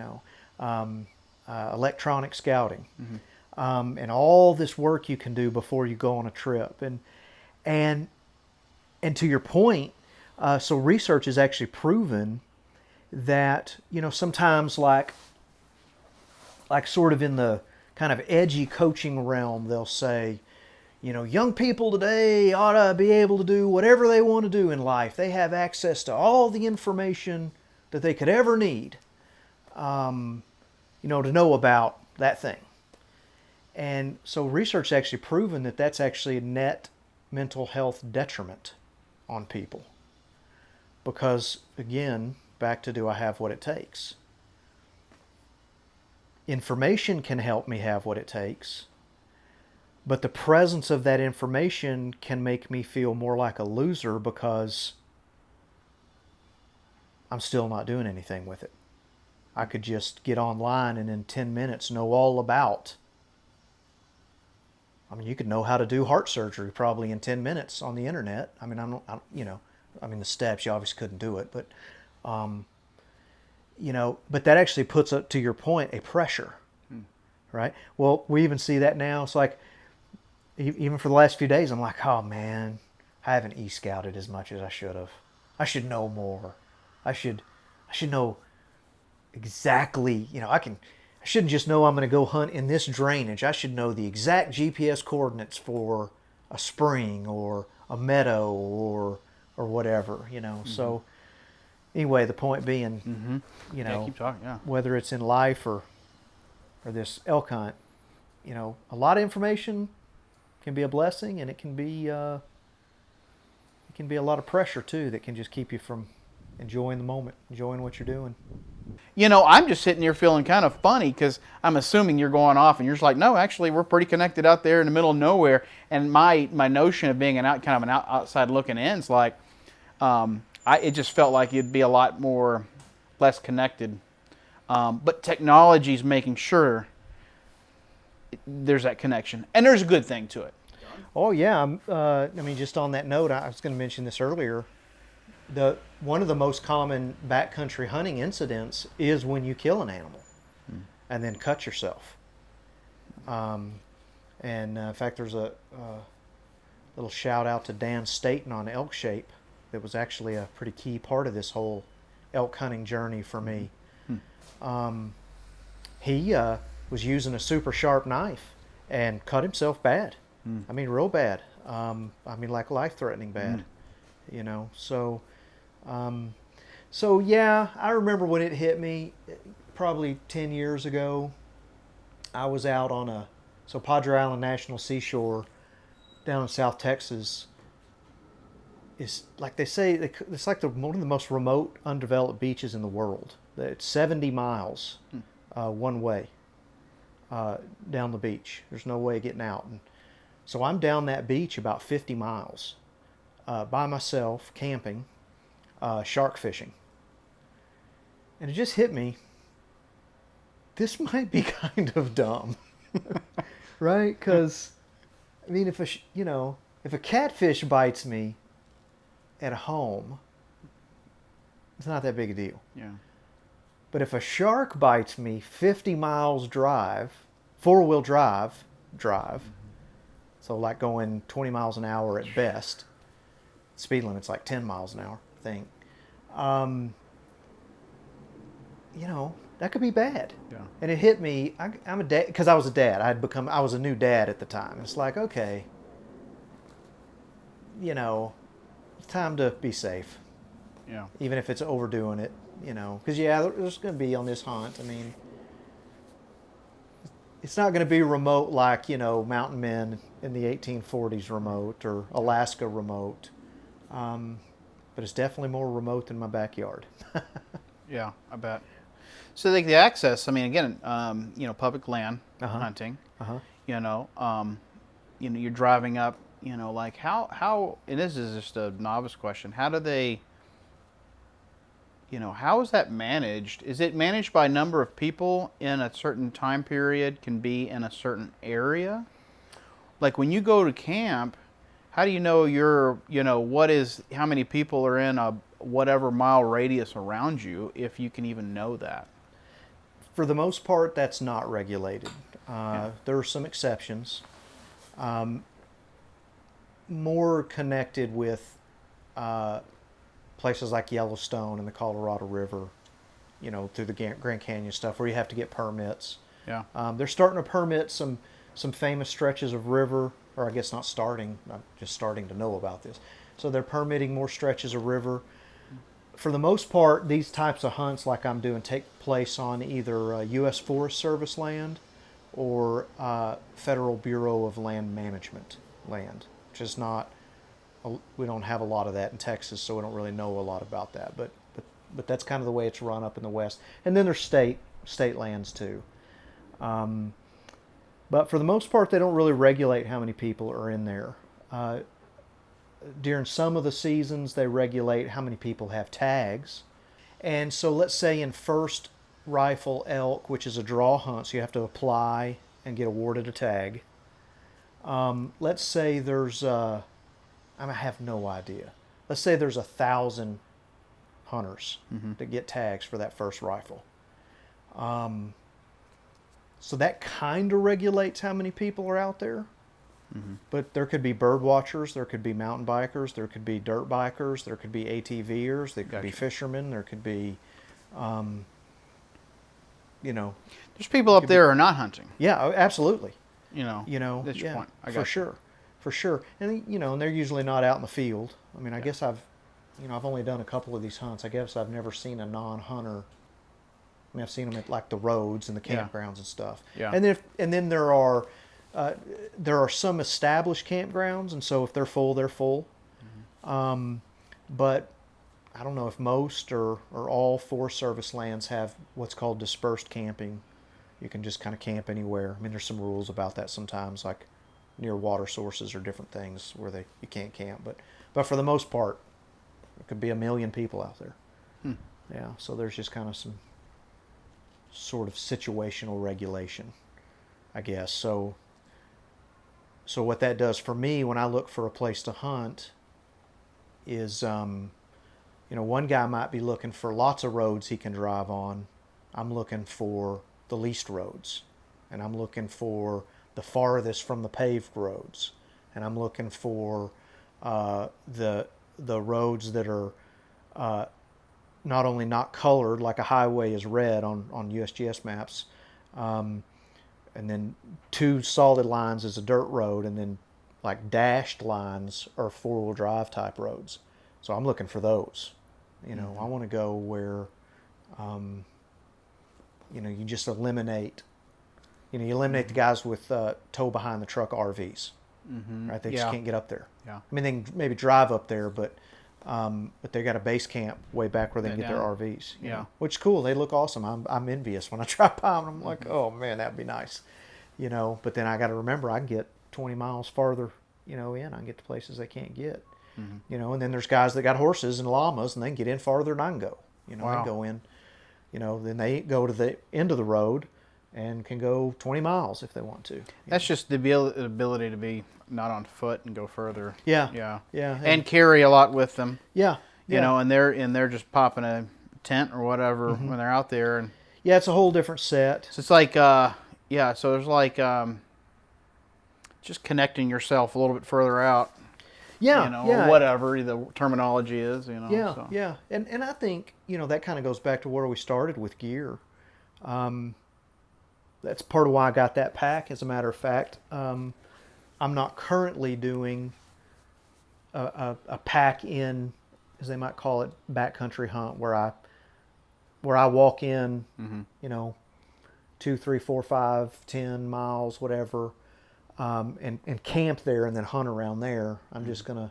electronic scouting, and all this work you can do before you go on a trip. And to your point, so research has actually proven that, sometimes like sort of in the kind of edgy coaching realm, they'll say, young people today ought to be able to do whatever they want to do in life. They have access to all the information that they could ever need, to know about that thing. And so research has actually proven that that's actually a net mental health detriment on people. Because, again, back to do I have what it takes? Information can help me have what it takes, but the presence of that information can make me feel more like a loser because I'm still not doing anything with it. I could just get online and in 10 minutes know all about. You could know how to do heart surgery probably in 10 minutes on the internet. The steps, you obviously couldn't do it, but but that actually puts up, to your point, a pressure, right? Well, we even see that now. It's like, even for the last few days, I'm like, oh man, I haven't e-scouted as much as I should have. I should know more. I should know exactly, I shouldn't just know I'm going to go hunt in this drainage. I should know the exact GPS coordinates for a spring or a meadow or whatever, So anyway, the point being, Keep talking, yeah. Whether it's in life or this elk hunt, a lot of information can be a blessing, and it can be a lot of pressure too that can just keep you from enjoying the moment, enjoying what you're doing. I'm just sitting here feeling kind of funny because I'm assuming you're going off and you're just like, no, actually, we're pretty connected out there in the middle of nowhere. And my notion of being outside looking in is like, it just felt like you'd be a lot less connected. But technology's making sure there's that connection, and there's a good thing to it. Oh yeah, just on that note, I was going to mention this earlier. One of the most common backcountry hunting incidents is when you kill an animal and then cut yourself. In fact, there's a little shout out to Dan Staten on Elk Shape. That was actually a pretty key part of this whole elk hunting journey for me. he was using a super sharp knife and cut himself bad. I mean, real bad. I mean, like life-threatening bad. You know, so yeah, I remember when it hit me, probably 10 years ago. I was out on Padre Island National Seashore down in South Texas is, like they say, it's like one of the most remote, undeveloped beaches in the world. It's 70 miles one way down the beach. There's no way of getting out. And so I'm down that beach about 50 miles by myself, camping, shark fishing. And it just hit me, this might be kind of dumb, right? Because, I mean, if a catfish bites me at home, it's not that big a deal. Yeah. But if a shark bites me 50 miles drive, four-wheel drive, so like going 20 miles an hour at best, speed limit's like 10 miles an hour, I think. That could be bad. Yeah. And it hit me. I'm a dad, because I was a dad. I was a new dad at the time. It's like, okay, it's time to be safe. Yeah. Even if it's overdoing it, because there's going to be on this hunt. I mean, it's not going to be remote like mountain men in the 1840s remote or Alaska remote, but it's definitely more remote than my backyard. Yeah, I bet. So the access, I mean, again, public land hunting. You're driving up. Like how, and this is just a novice question. How do they? How is that managed? Is it managed by number of people in a certain time period? Can be in a certain area? Like when you go to camp, how do you know how many people are in a whatever mile radius around you, if you can even know that? For the most part, that's not regulated. There are some exceptions. More connected with places like Yellowstone and the Colorado River, through the Grand Canyon stuff, where you have to get permits. Yeah. They're starting to permit some famous stretches of river, or I guess not just starting to know about this. So they're permitting more stretches of river. For the most part, these types of hunts, like I'm doing, take place on either U.S. Forest Service land or Federal Bureau of Land Management land, which is not. We don't have a lot of that in Texas, so we don't really know a lot about that. But that's kind of the way it's run up in the West. And then there's state lands too. But for the most part, they don't really regulate how many people are in there. During some of the seasons, they regulate how many people have tags. And so let's say in first rifle elk, which is a draw hunt, so you have to apply and get awarded a tag. Let's say there's, I have no idea. Let's say there's 1,000 hunters that get tags for that first rifle. So that kind of regulates how many people are out there. But there could be bird watchers, there could be mountain bikers, there could be dirt bikers, there could be ATVers, there could be fishermen, there could be, There's people up there who are not hunting. Yeah, absolutely. That's your point. For sure. And and they're usually not out in the field. I mean, I guess I've only done a couple of these hunts. I guess I've never seen a non-hunter. I mean, I've seen them at like the roads and the campgrounds and stuff. Yeah. And then there are some established campgrounds, and so if they're full, they're full. But I don't know if most or all Forest Service lands have what's called dispersed camping. You can just kind of camp anywhere. I mean, there's some rules about that sometimes, like near water sources or different things where you can't camp. But for the most part, there could be 1 million people out there. Yeah, so there's just kind of some sort of situational regulation, I guess. So what that does for me when I look for a place to hunt is, one guy might be looking for lots of roads he can drive on. I'm looking for the least roads, and I'm looking for the farthest from the paved roads, and I'm looking for the roads that are not only not colored like a highway is red on USGS maps, and then 2 solid lines is a dirt road, and then like dashed lines are 4-wheel drive type roads. So I'm looking for those. You know, I want to go where, you know, you just eliminate. You know, you eliminate the guys with tow behind the truck RVs, right? They just can't get up there. Yeah. I mean, they can maybe drive up there, but they got a base camp way back where they can get their RVs. You know, which is cool. They look awesome. I'm envious when I drive by them. I'm like, oh man, that'd be nice. You know, but then I got to remember I can get 20 miles farther, you know, in. I can get to places they can't get. You know, and then there's guys that got horses and llamas, and they can get in farther than I can go. You know, I can go in. You know, then they go to the end of the road and can go 20 miles if they want to. That's just the ability to be not on foot and go further. Yeah. And carry a lot with them. Yeah. You know, and they're just popping a tent or whatever when they're out there. And yeah, it's a whole different set. so it's like, so there's like just connecting yourself a little bit further out. Yeah. You know, or whatever the terminology is, you know. Yeah, so. yeah. And I think, you know, that kind of goes back to where we started with gear. That's part of why I got that pack, as a matter of fact. I'm not currently doing a pack in, as they might call it, backcountry hunt, where I walk in, you know, 2, 3, 4, 5, 10 miles, whatever, and camp there and then hunt around there. I'm just going to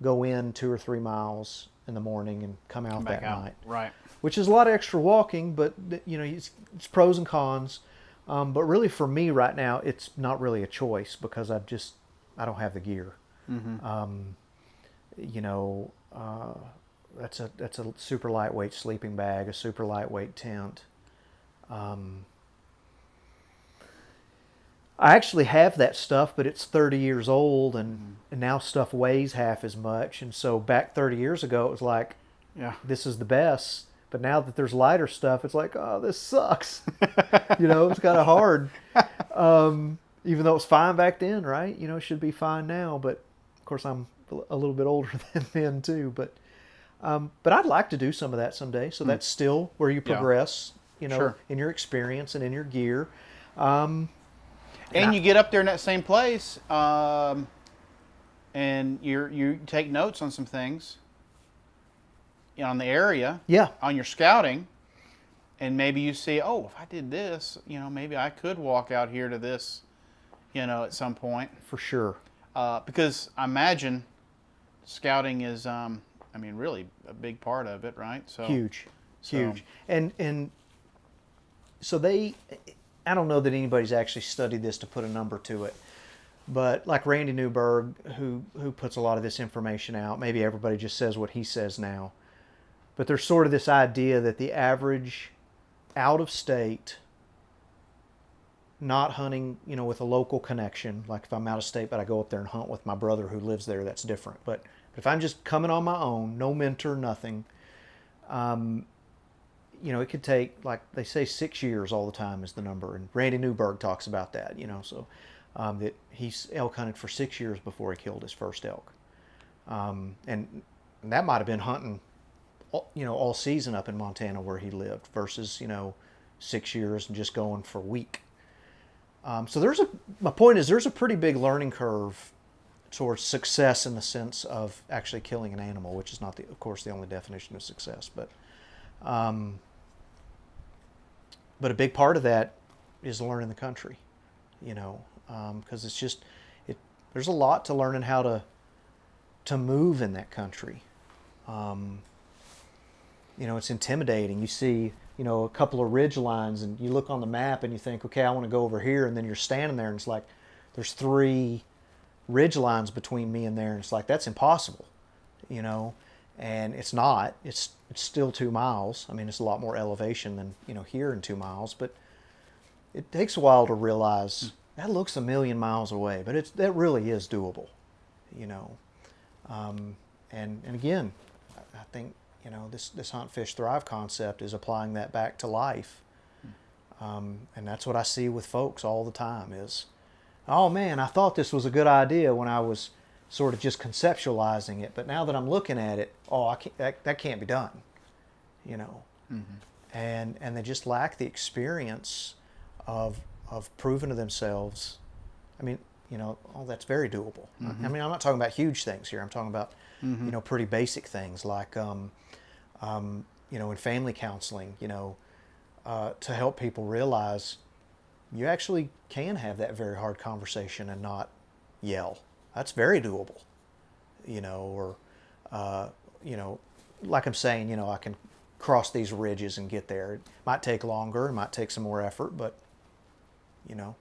go in 2 or 3 miles in the morning and come out that night. Right. Which is a lot of extra walking, but, you know, it's pros and cons. But really for me right now, it's not really a choice because I don't have the gear. You know, that's a super lightweight sleeping bag, a super lightweight tent. I actually have that stuff, but it's 30 years old, and now stuff weighs half as much. And so back 30 years ago, it was like, this is the best. But now that there's lighter stuff, it's like, oh, this sucks. You know, it's kind of hard. Even though it was fine back then, right? You know, it should be fine now. But of course, I'm a little bit older than then too. But I'd like to do some of that someday. So that's still where you progress, you know, in your experience and in your gear. And you get up there in that same place, and you take notes on some things, you know, on the area, on your scouting, and maybe you see, oh, if I did this, you know, maybe I could walk out here to this, you know, at some point. For sure. Because I imagine scouting is, I mean, really a big part of it, right? So huge. And so I don't know that anybody's actually studied this to put a number to it, but like Randy Newberg, who puts a lot of this information out, maybe everybody just says what he says now, but there's sort of this idea that the average out of state, not hunting, you know, with a local connection, like if I'm out of state but I go up there and hunt with my brother who lives there, that's different. But if I'm just coming on my own, no mentor, nothing, you know, it could take, like they say, 6 years all the time is the number. And Randy Newberg talks about that, you know, so that he's elk hunted for 6 years before he killed his first elk. And that might have been hunting, you know, all season up in Montana where he lived versus, you know, 6 years and just going for a week. So my point is there's a pretty big learning curve towards success in the sense of actually killing an animal, which is not, of course, the only definition of success, but a big part of that is learning the country, you know, because it's just, there's a lot to learning how to move in that country. You know, it's intimidating. You see, you know, a couple of ridge lines and you look on the map and you think, okay, I want to go over here. And then you're standing there and it's like, there's 3 ridge lines between me and there. And it's like, that's impossible, you know, and it's not. It's still 2 miles. I mean, it's a lot more elevation than, you know, here in 2 miles, but it takes a while to realize that looks a million miles away, but that really is doable, you know. And again, I think, you know, this hunt, fish, thrive concept is applying that back to life. And that's what I see with folks all the time is, oh man, I thought this was a good idea when I was sort of just conceptualizing it, but now that I'm looking at it, that can't be done, you know. And they just lack the experience of proving to themselves. I mean, that's very doable. I mean, I'm not talking about huge things here. I'm talking about, pretty basic things like, in family counseling, to help people realize you actually can have that very hard conversation and not yell. That's very doable, or, like I'm saying, I can cross these ridges and get there. It might take longer, it might take some more effort, but, that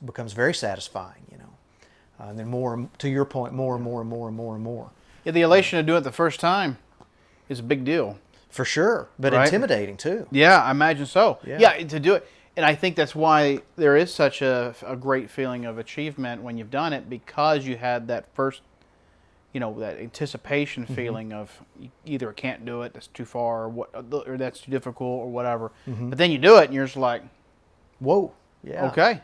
becomes very satisfying, and then more, to your point, more and more and more and more and more. Yeah, the elation of doing it the first time is a big deal. For sure, but right? Intimidating too. Yeah, I imagine so. Yeah, to do it. And I think that's why there is such a great feeling of achievement when you've done it, because you had that first, that anticipation feeling of either I can't do it, that's too far, or that's too difficult, or whatever. But then you do it, and you're just like, whoa, yeah, okay,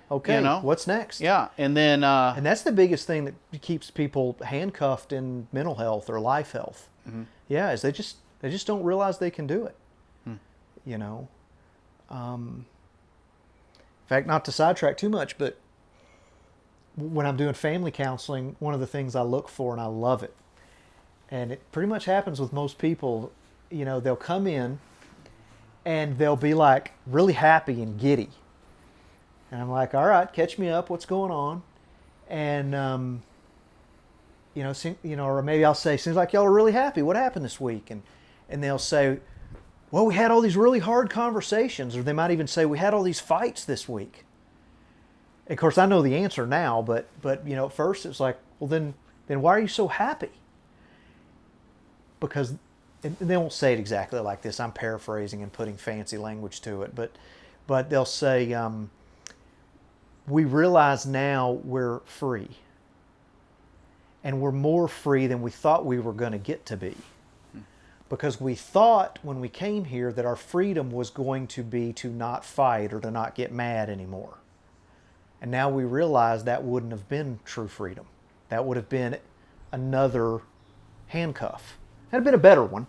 what's next? Yeah, and then and that's the biggest thing that keeps people handcuffed in mental health or life health. Yeah, is they just don't realize they can do it. In fact, not to sidetrack too much, but when I'm doing family counseling, one of the things I look for, and I love it, and it pretty much happens with most people, they'll come in and they'll be like really happy and giddy. And I'm like, all right, catch me up, what's going on? And, or maybe I'll say, seems like y'all are really happy. What happened this week? And they'll say, well, we had all these really hard conversations, or they might even say, we had all these fights this week. Of course, I know the answer now, but at first it's like, well, then why are you so happy? Because, and they won't say it exactly like this. I'm paraphrasing and putting fancy language to it, but they'll say, we realize now we're free, and we're more free than we thought we were going to get to be. Because we thought when we came here that our freedom was going to be to not fight or to not get mad anymore. And now we realize that wouldn't have been true freedom. That would have been another handcuff. That'd have been a better one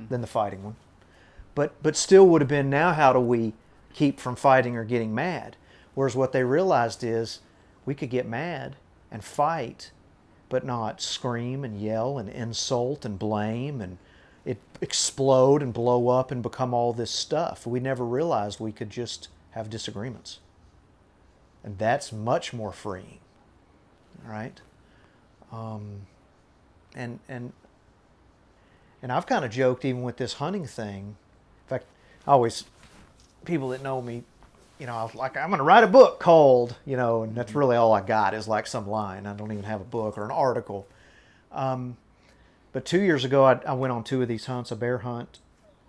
than the fighting one. But still would have been, now how do we keep from fighting or getting mad? Whereas what they realized is we could get mad and fight, but not scream and yell and insult and blame and it explode and blow up and become all this stuff. We never realized we could just have disagreements. And that's much more freeing, right? And I've kind of joked even with this hunting thing. In fact, people that know me, I was like, I'm going to write a book called, and that's really all I got is like some line. I don't even have a book or an article. But 2 years ago, I went on 2 of these hunts, a bear hunt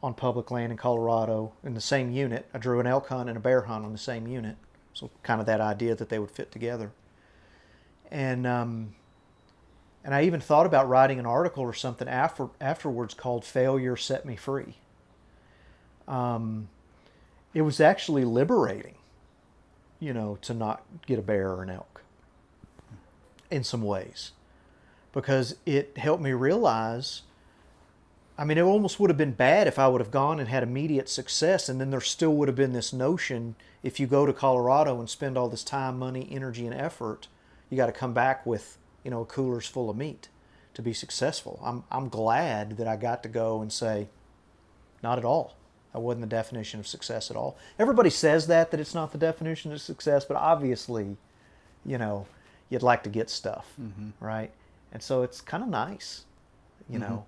on public land in Colorado in the same unit. I drew an elk hunt and a bear hunt on the same unit. So kind of that idea that they would fit together. And I even thought about writing an article or something afterwards called Failure Set Me Free. It was actually liberating, to not get a bear or an elk in some ways. Because it helped me realize, it almost would have been bad if I would have gone and had immediate success, and then there still would have been this notion, if you go to Colorado and spend all this time, money, energy, and effort, you got to come back with, a cooler's full of meat to be successful. I'm glad that I got to go and say, not at all. That wasn't the definition of success at all. Everybody says that it's not the definition of success, but obviously, you'd like to get stuff, right? And so it's kind of nice, and,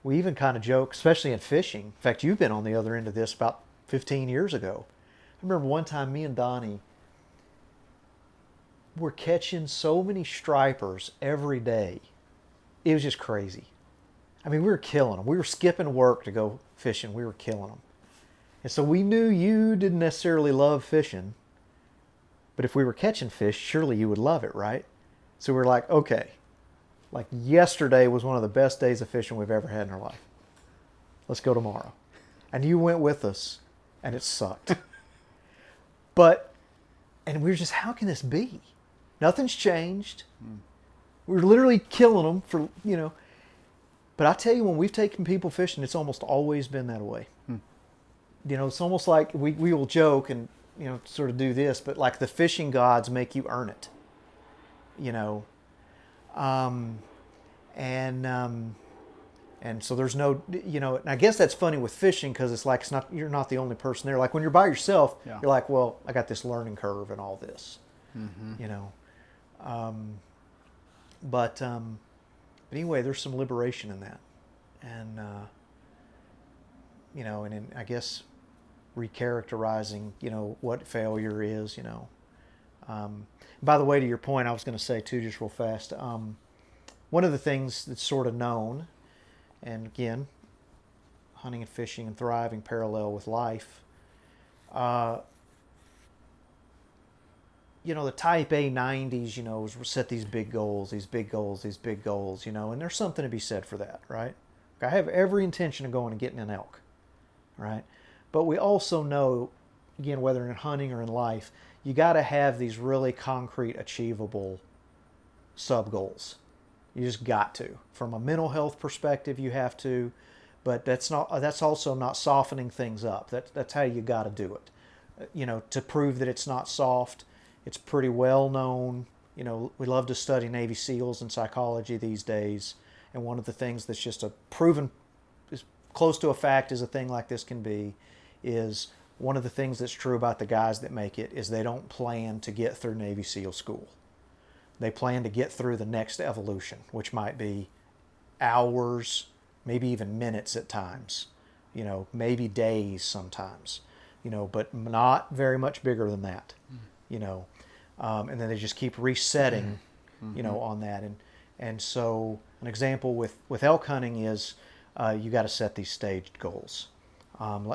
we even kind of joke, especially in fishing. In fact, you've been on the other end of this about 15 years ago. I remember one time me and Donnie were catching so many stripers every day. It was just crazy. We were killing them. We were skipping work to go fishing. We were killing them. And so we knew you didn't necessarily love fishing. But if we were catching fish, surely you would love it, right? So we're like, okay, like yesterday was one of the best days of fishing we've ever had in our life. Let's go tomorrow. And you went with us, and it sucked. And we were just, how can this be? Nothing's changed. We're literally killing them for, But I tell you, when we've taken people fishing, it's almost always been that way. You know, it's almost like we will joke and, you know, sort of do this, but like the fishing gods make you earn it. You know, and so there's no, you know, and I guess that's funny with fishing because it's like you're not the only person there. Like when you're by yourself, you're like, well, I got this learning curve and all this, you know. But anyway, there's some liberation in that, and you know, and in, I guess recharacterizing, you know, what failure is, you know. By the way, to your point, I was going to say too, just real fast. One of the things that's sort of known, and again, hunting and fishing and thriving parallel with life. You know, the type A 90s, you know, set these big goals, these big goals, these big goals, you know, and there's something to be said for that, right? I have every intention of going and getting an elk, right? But we also know, again, whether in hunting or in life, you got to have these really concrete, achievable sub goals. You just got to. From a mental health perspective, you have to, but that's also not softening things up. That's how you got to do it. You know, to prove that it's not soft. It's pretty well known. You know, we love to study Navy SEALs and psychology these days. And one of the things that's just a proven, as close to a fact as a thing like this can be, is one of the things that's true about the guys that make it is they don't plan to get through Navy SEAL school. They plan to get through the next evolution, which might be hours, maybe even minutes at times, you know, maybe days sometimes, you know, but not very much bigger than that, you know. And then they just keep resetting, you know, on that. And so an example with elk hunting is you got to set these staged goals.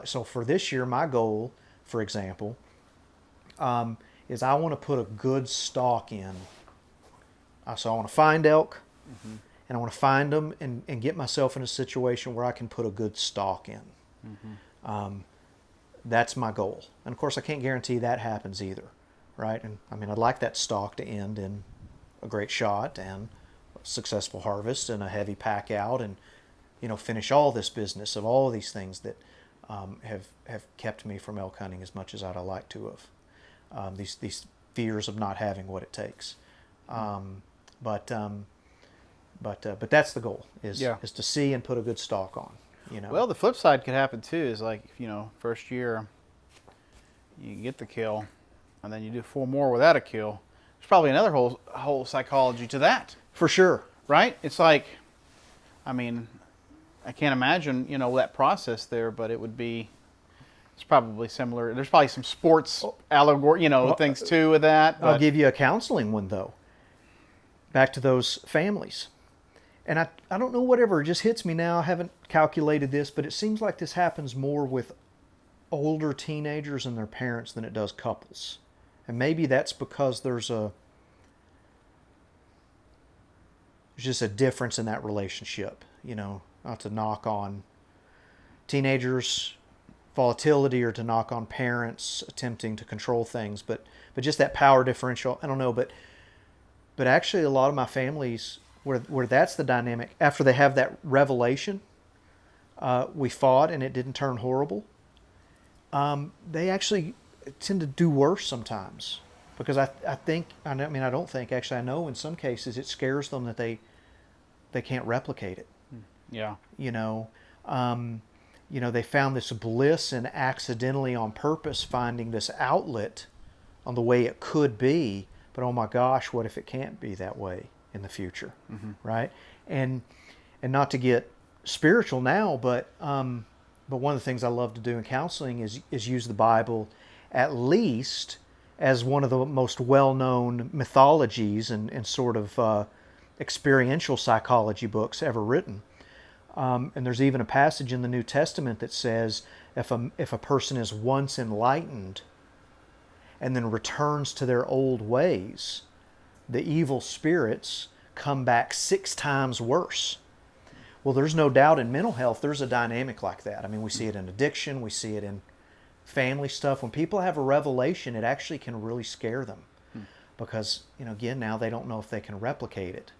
So for this year, my goal, for example, is I want to put a good stalk in. So I want to find elk, and I want to find them and get myself in a situation where I can put a good stalk in. That's my goal. And of course, I can't guarantee that happens either, right? And I mean, I'd like that stalk to end in a great shot and a successful harvest and a heavy pack out, and you know, finish all this business of all these things that have kept me from elk hunting as much as I'd like to have. These fears of not having what it takes. But that's the goal is to see and put a good stalk on. You know. Well, the flip side could happen too. Is like, you know, first year you get the kill, and then you do 4 more without a kill. There's probably another whole psychology to that. For sure. Right? It's like, I mean, I can't imagine, you know, that process there, but it would be. It's probably similar. There's probably some sports allegory, you know, things too with that. I'll give you a counseling one though. Back to those families. And I don't know, whatever, it just hits me now. I haven't calculated this, but it seems like this happens more with older teenagers and their parents than it does couples. And maybe that's because there's just a difference in that relationship, you know, not to knock on teenagers' volatility or to knock on parents attempting to control things, but just that power differential. I don't know, but actually a lot of my families where that's the dynamic, after they have that revelation, we fought and it didn't turn horrible, they actually tend to do worse sometimes, because I don't think, actually I know in some cases it scares them that they can't replicate it. Yeah. You know, they found this bliss in accidentally on purpose finding this outlet on the way it could be, but oh my gosh, what if it can't be that way in the future, right? And not to get spiritual now, but one of the things I love to do in counseling is use the Bible at least as one of the most well-known mythologies and sort of experiential psychology books ever written. And there's even a passage in the New Testament that says if a person is once enlightened and then returns to their old ways, the evil spirits come back 6 times worse. Well, there's no doubt in mental health there's a dynamic like that. I mean, we see it in addiction, we see it in family stuff. When people have a revelation, it actually can really scare them because, you know, again, now they don't know if they can replicate it.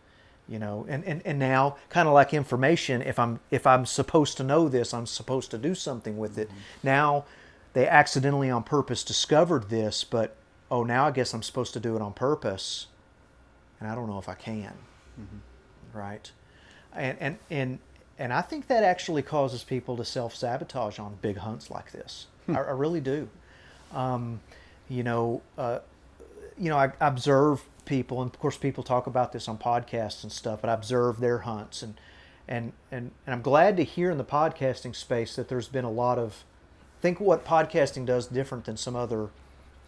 And now, kind of like information, if I'm supposed to know this, I'm supposed to do something with it. Now they accidentally on purpose discovered this, but now I guess I'm supposed to do it on purpose, and I don't know if I can. Right? And I think that actually causes people to self-sabotage on big hunts like this. I really do. I observe people, and of course people talk about this on podcasts and stuff, but I observe their hunts, and I'm glad to hear in the podcasting space that there's been a lot of, I think what podcasting does different than some other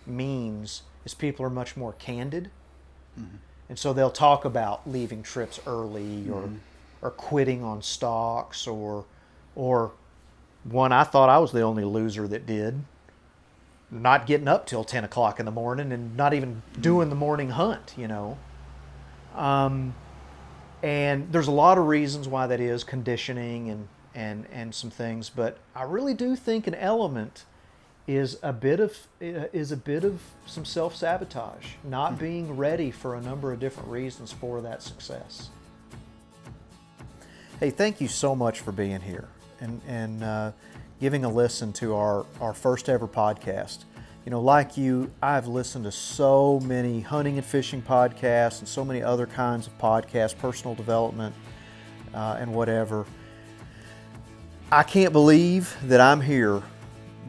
means is people are much more candid. And so they'll talk about leaving trips early or quitting on stalks or one I thought I was the only loser that did, not getting up till 10 o'clock in the morning and not even doing the morning hunt, and there's a lot of reasons why that is, conditioning and some things, but I really do think an element is a bit of some self-sabotage, not being ready for a number of different reasons for that success. Hey, thank you so much for being here and giving a listen to our first ever podcast. Like you, I've listened to so many hunting and fishing podcasts and so many other kinds of podcasts, personal development and whatever. I can't believe that I'm here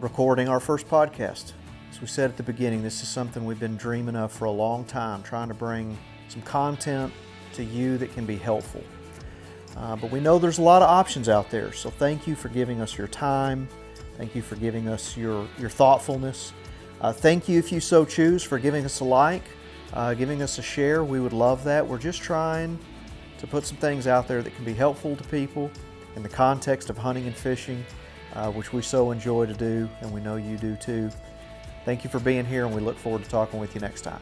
recording our first podcast. As we said at the beginning, this is something we've been dreaming of for a long time, trying to bring some content to you that can be helpful. But we know there's a lot of options out there, so thank you for giving us your time. Thank you for giving us your thoughtfulness. Thank you, if you so choose, for giving us a like, giving us a share. We would love that. We're just trying to put some things out there that can be helpful to people in the context of hunting and fishing, which we so enjoy to do, and we know you do too. Thank you for being here, and we look forward to talking with you next time.